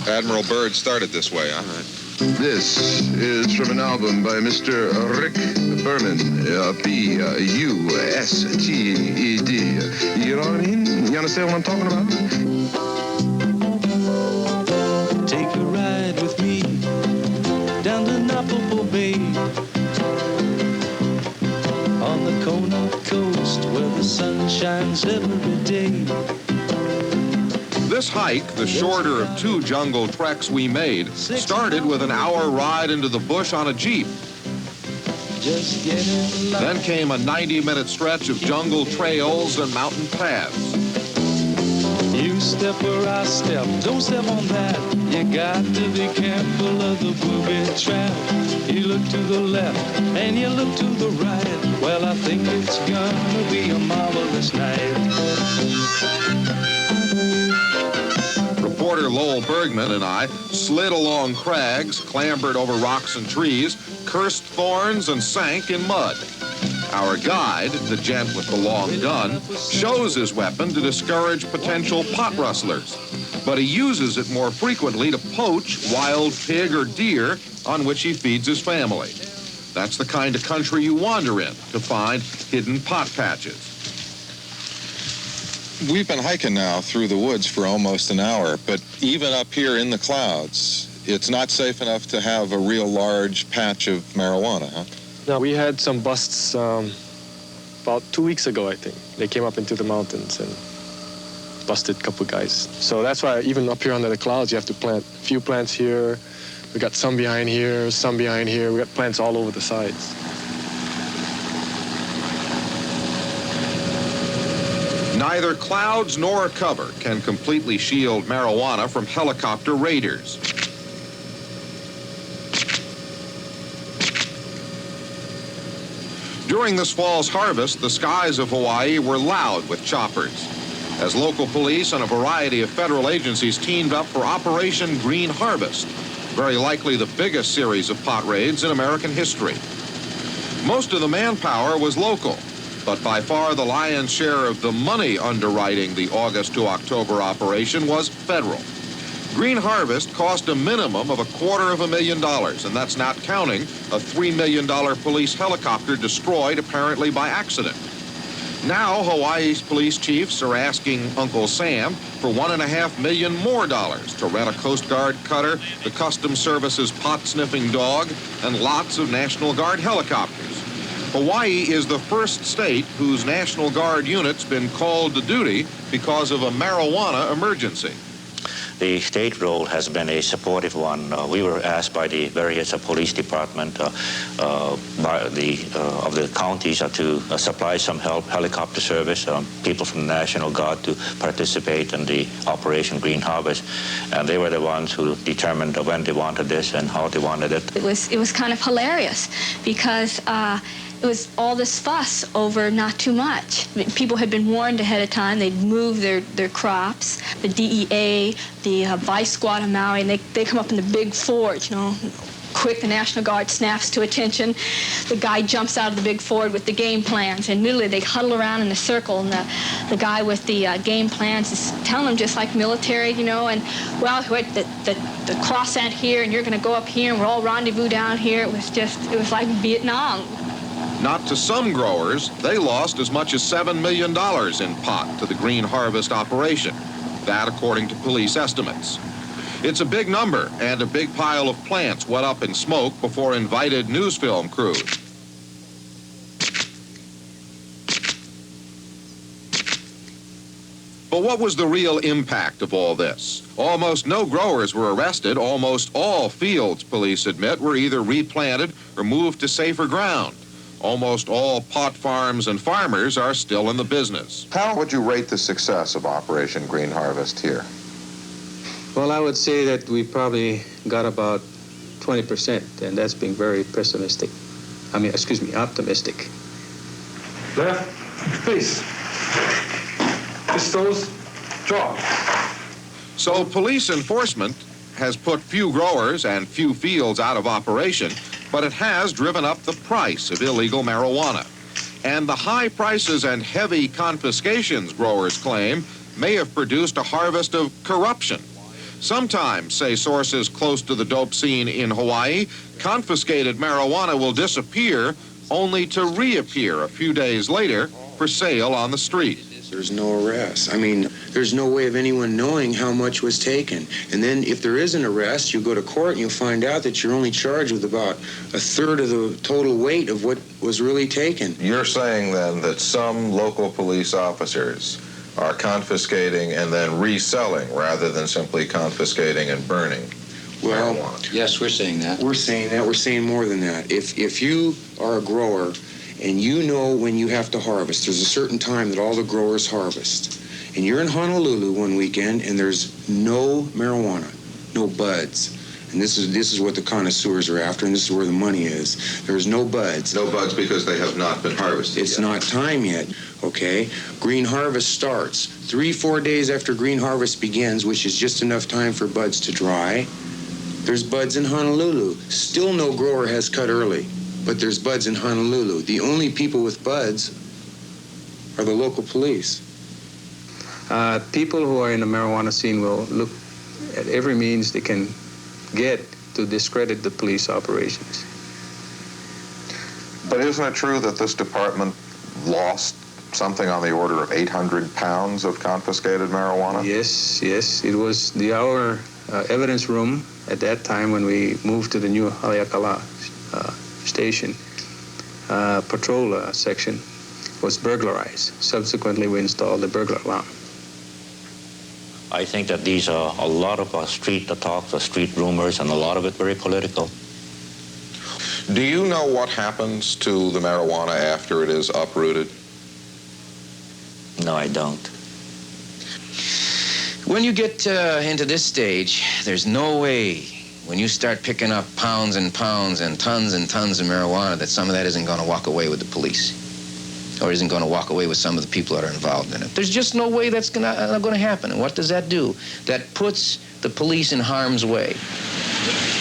Speaker 17: Admiral Byrd started this way, huh?
Speaker 19: This is from an album by Mr. Rick Berman, Busted. You know what I mean? You understand what I'm talking about?
Speaker 1: Take a ride with me down to Napopo Bay, on the Kona coast where the sun shines every day.
Speaker 17: This hike, the shorter of 2 jungle treks we made, started with an hour ride into the bush on a Jeep. Then came a 90-minute stretch of jungle trails and mountain paths.
Speaker 1: You step where I step, don't step on that. You got to be careful of the booby trap. You look to the left and you look to the right. Well, I think it's gonna be a marvelous night.
Speaker 17: Reporter Lowell Bergman and I slid along crags, clambered over rocks and trees, cursed thorns, and sank in mud. Our guide, the gent with the long gun, shows his weapon to discourage potential pot rustlers, but he uses it more frequently to poach wild pig or deer on which he feeds his family. That's the kind of country you wander in to find hidden pot patches. We've been hiking now through the woods for almost an hour, but even up here in the clouds, it's not safe enough to have a real large patch of marijuana, huh?
Speaker 25: No, we had some busts about 2 weeks ago, I think. They came up into the mountains and busted a couple guys. So that's why even up here under the clouds, you have to plant a few plants here. We got some behind here, some behind here. We got plants all over the sides.
Speaker 17: Neither clouds nor cover can completely shield marijuana from helicopter raiders. During this fall's harvest, the skies of Hawaii were loud with choppers, as local police and a variety of federal agencies teamed up for Operation Green Harvest, very likely the biggest series of pot raids in American history. Most of the manpower was local, but by far the lion's share of the money underwriting the August to October operation was federal. Green Harvest cost a minimum of $250,000, and that's not counting a $3 million police helicopter destroyed apparently by accident. Now Hawaii's police chiefs are asking Uncle Sam for $1.5 million more to rent a Coast Guard cutter, the Customs Service's pot-sniffing dog, and lots of National Guard helicopters. Hawaii is the first state whose National Guard unit's been called to duty because of a marijuana emergency.
Speaker 3: The state role has been a supportive one. We were asked by the various police department of the counties to supply some help, helicopter service, people from the National Guard to participate in the Operation Green Harvest. And they were the ones who determined when they wanted this and how they wanted it.
Speaker 4: It was kind of hilarious because it was all this fuss over not too much. People had been warned ahead of time. They'd move their crops. The DEA, the Vice Squad of Maui, and they come up in the big Ford, you know. Quick, the National Guard snaps to attention. The guy jumps out of the big Ford with the game plans, and literally they huddle around in a circle, and the guy with the game plans is telling them just like military, you know, and, well, the cross at here, and you're going to go up here, and we're all rendezvous down here. It was like Vietnam.
Speaker 17: Not to some growers, they lost as much as $7 million in pot to the Green Harvest operation. That according to police estimates. It's a big number, and a big pile of plants went up in smoke before invited news film crews. But what was the real impact of all this? Almost no growers were arrested. Almost all fields, police admit, were either replanted or moved to safer ground. Almost all pot farms and farmers are still in the business. How would you rate the success of Operation Green Harvest here?
Speaker 9: Well, I would say that we probably got about 20%, and that's being very pessimistic. Optimistic.
Speaker 25: Left, face. Pistols, draw.
Speaker 17: So police enforcement has put few growers and few fields out of operation, but it has driven up the price of illegal marijuana. And the high prices and heavy confiscations, growers claim, may have produced a harvest of corruption. Sometimes, say sources close to the dope scene in Hawaii, confiscated marijuana will disappear only to reappear a few days later for sale on the street.
Speaker 23: There's no arrest. I mean, there's no way of anyone knowing how much was taken. And then if there is an arrest, you go to court and you'll find out that you're only charged with about a third of the total weight of what was really taken.
Speaker 17: You're saying then that some local police officers are confiscating and then reselling rather than simply confiscating and burning marijuana?
Speaker 22: Yes, we're saying that.
Speaker 23: We're saying that. We're saying more than that. If you are a grower and you know when you have to harvest, there's a certain time that all the growers harvest, and you're in Honolulu one weekend and there's no marijuana, no buds, and this is what the connoisseurs are after, and this is where the money is. There's no buds.
Speaker 17: No buds because they have not been harvested
Speaker 23: It's not time yet, okay? Green harvest starts 3-4 days after green harvest begins, which is just enough time for buds to dry. There's buds in Honolulu. Still no grower has cut early, but there's buds in Honolulu. The only people with buds are the local police.
Speaker 9: People who are in the marijuana scene will look at every means they can get to discredit the police operations.
Speaker 17: But isn't it true that this department lost something on the order of 800 pounds of confiscated marijuana?
Speaker 9: Yes. It was our evidence room at that time when we moved to the new Haleakala station. Patrol section was burglarized. Subsequently, we installed the burglar alarm.
Speaker 3: I think that these are a lot of street talk, street rumors, and a lot of it very political.
Speaker 17: Do you know what happens to the marijuana after it is uprooted?
Speaker 3: No, I don't.
Speaker 22: When you get into this stage, there's no way, when you start picking up pounds and pounds and tons of marijuana, that some of that isn't going to walk away with the police, or isn't going to walk away with some of the people that are involved in it. There's just no way that's going to happen. And what does that do? That puts the police in harm's way.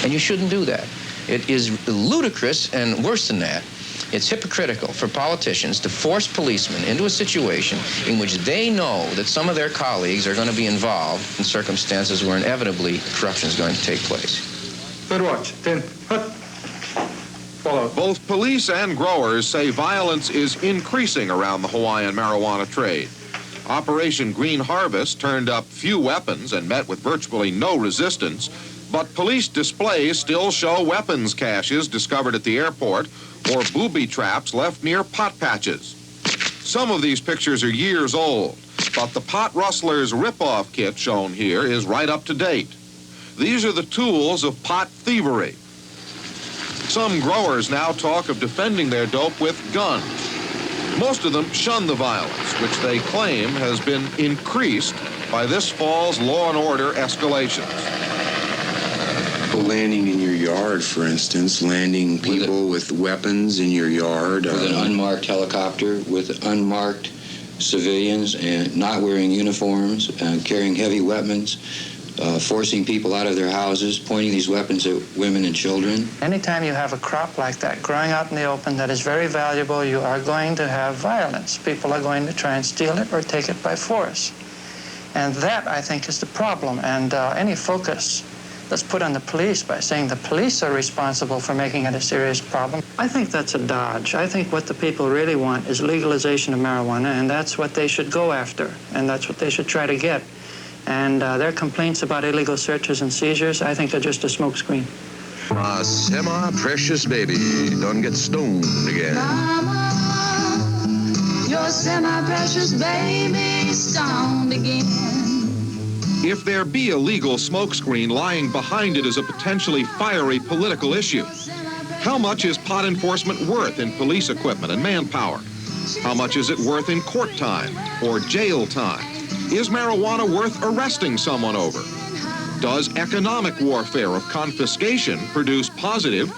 Speaker 22: And you shouldn't do that. It is ludicrous, and worse than that, it's hypocritical for politicians to force policemen into a situation in which they know that some of their colleagues are going to be involved in circumstances where inevitably corruption is going to take place.
Speaker 8: Third watch, 10, hut. Follow.
Speaker 17: Both police and growers say violence is increasing around the Hawaiian marijuana trade. Operation Green Harvest turned up few weapons and met with virtually no resistance, but police displays still show weapons caches discovered at the airport or booby traps left near pot patches. Some of these pictures are years old, but the pot rustler's rip-off kit shown here is right up to date. These are the tools of pot thievery. Some growers now talk of defending their dope with guns. Most of them shun the violence, which they claim has been increased by this fall's law and order escalations.
Speaker 23: Landing in your yard, for instance, landing people with weapons in your yard.
Speaker 22: With an unmarked helicopter, with unmarked civilians, and not wearing uniforms, carrying heavy weapons, forcing people out of their houses, pointing these weapons at women and children.
Speaker 10: Anytime you have a crop like that growing out in the open that is very valuable, you are going to have violence. People are going to try and steal it or take it by force. And that, I think, is the problem. And any focus that's put on the police by saying the police are responsible for making it a serious problem, I think that's a dodge. I think what the people really want is legalization of marijuana, and that's what they should go after, and that's what they should try to get. And their complaints about illegal searches and seizures, I think, are just a smokescreen.
Speaker 19: A semi-precious baby, don't get stoned again.
Speaker 27: Mama, your semi-precious baby stoned again.
Speaker 17: If there be a legal smokescreen, lying behind it is a potentially fiery political issue. How much is pot enforcement worth in police equipment and manpower? How much is it worth in court time or jail time? Is marijuana worth arresting someone over? Does economic warfare of confiscation produce positive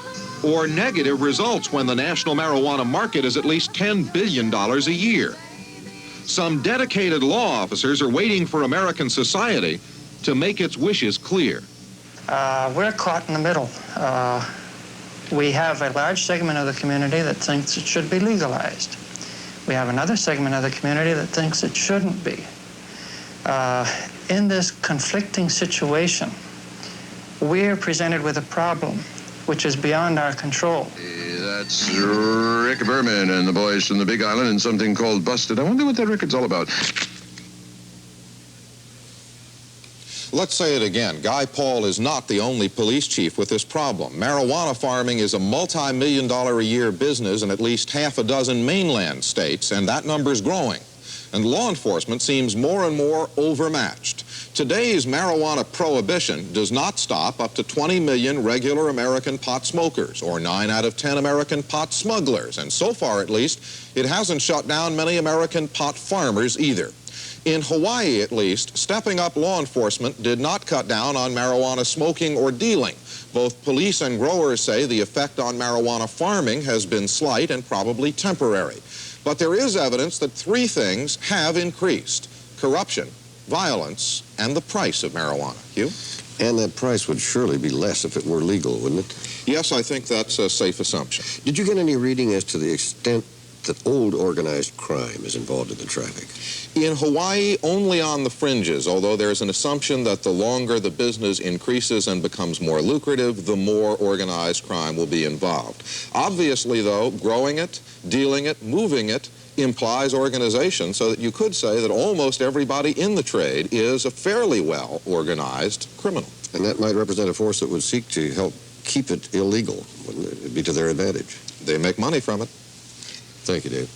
Speaker 17: or negative results when the national marijuana market is at least $10 billion a year? Some dedicated law officers are waiting for American society to make its wishes clear.
Speaker 10: We're caught in the middle. We have a large segment of the community that thinks it should be legalized. We have another segment of the community that thinks it shouldn't be. In this conflicting situation, we're presented with a problem which is beyond our control.
Speaker 19: That's Rick Berman and the boys from the Big Island and something called Busted. I wonder what that record's all about.
Speaker 14: Let's say it again. Guy Paul is not the only police chief with this problem. Marijuana farming is a multi-million-dollar-a-year business in at least half a dozen mainland states, and that number's growing. And law enforcement seems more and more overmatched. Today's marijuana prohibition does not stop up to 20 million regular American pot smokers, or 9 out of 10 American pot smugglers. And so far, at least, it hasn't shut down many American pot farmers either. In Hawaii, at least, stepping up law enforcement did not cut down on marijuana smoking or dealing. Both police and growers say the effect on marijuana farming has been slight and probably temporary. But there is evidence that 3 things have increased: corruption, violence, and the price of marijuana. Hugh?
Speaker 12: And that price would surely be less if it were legal, wouldn't it?
Speaker 14: Yes, I think that's a safe assumption.
Speaker 12: Did you get any reading as to the extent that old organized crime is involved in the traffic?
Speaker 14: In Hawaii, only on the fringes, although there's an assumption that the longer the business increases and becomes more lucrative, the more organized crime will be involved. Obviously, though, growing it, dealing it, moving it implies organization, so that you could say that almost everybody in the trade is a fairly well-organized criminal.
Speaker 12: And that might represent a force that would seek to help keep it illegal, wouldn't it? It'd be to their advantage.
Speaker 14: They make money from it.
Speaker 12: Thank you, Dave.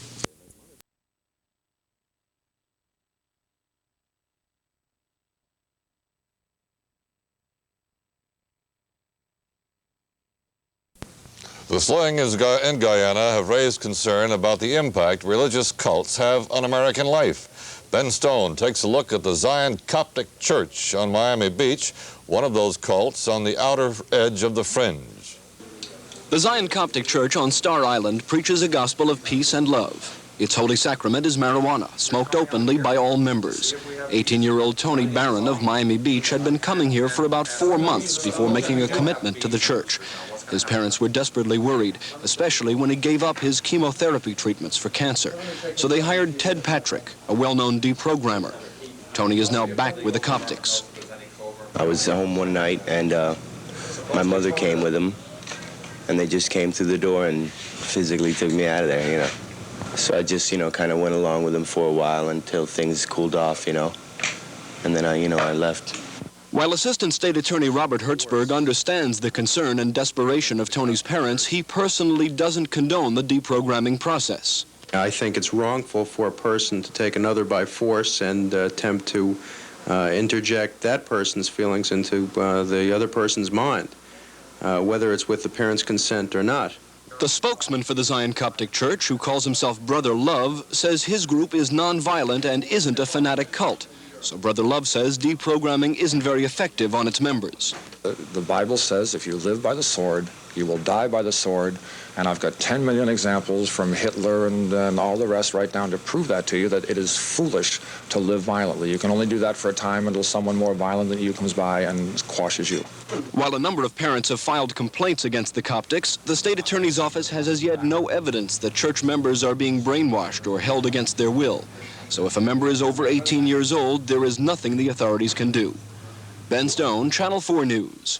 Speaker 2: The slings in Guyana have raised concern about the impact religious cults have on American life. Ben Stone takes a look at the Zion Coptic Church on Miami Beach, one of those cults on the outer edge of the fringe.
Speaker 13: The Zion Coptic Church on Star Island preaches a gospel of peace and love. Its holy sacrament is marijuana, smoked openly by all members. 18-year-old Tony Barron of Miami Beach had been coming here for about 4 months before making a commitment to the church. His parents were desperately worried, especially when he gave up his chemotherapy treatments for cancer. So they hired Ted Patrick, a well-known deprogrammer. Tony is now back with the Coptics.
Speaker 16: I was home one night, and my mother came with him, and they just came through the door and physically took me out of there, you know. So I just, kind of went along with them for a while until things cooled off, and then I left.
Speaker 13: While Assistant State Attorney Robert Hertzberg understands the concern and desperation of Tony's parents, he personally doesn't condone the deprogramming process.
Speaker 20: I think it's wrongful for a person to take another by force and attempt to interject that person's feelings into the other person's mind, whether it's with the parents' consent or not.
Speaker 13: The spokesman for the Zion Coptic Church, who calls himself Brother Love, says his group is nonviolent and isn't a fanatic cult. So Brother Love says deprogramming isn't very effective on its members.
Speaker 25: The Bible says if you live by the sword, you will die by the sword. And I've got 10 million examples from Hitler and all the rest right down to prove that to you, that it is foolish to live violently. You can only do that for a time until someone more violent than you comes by and quashes you.
Speaker 13: While a number of parents have filed complaints against the Coptics, the state attorney's office has as yet no evidence that church members are being brainwashed or held against their will. So if a member is over 18 years old, there is nothing the authorities can do. Ben Stone, Channel 4 News.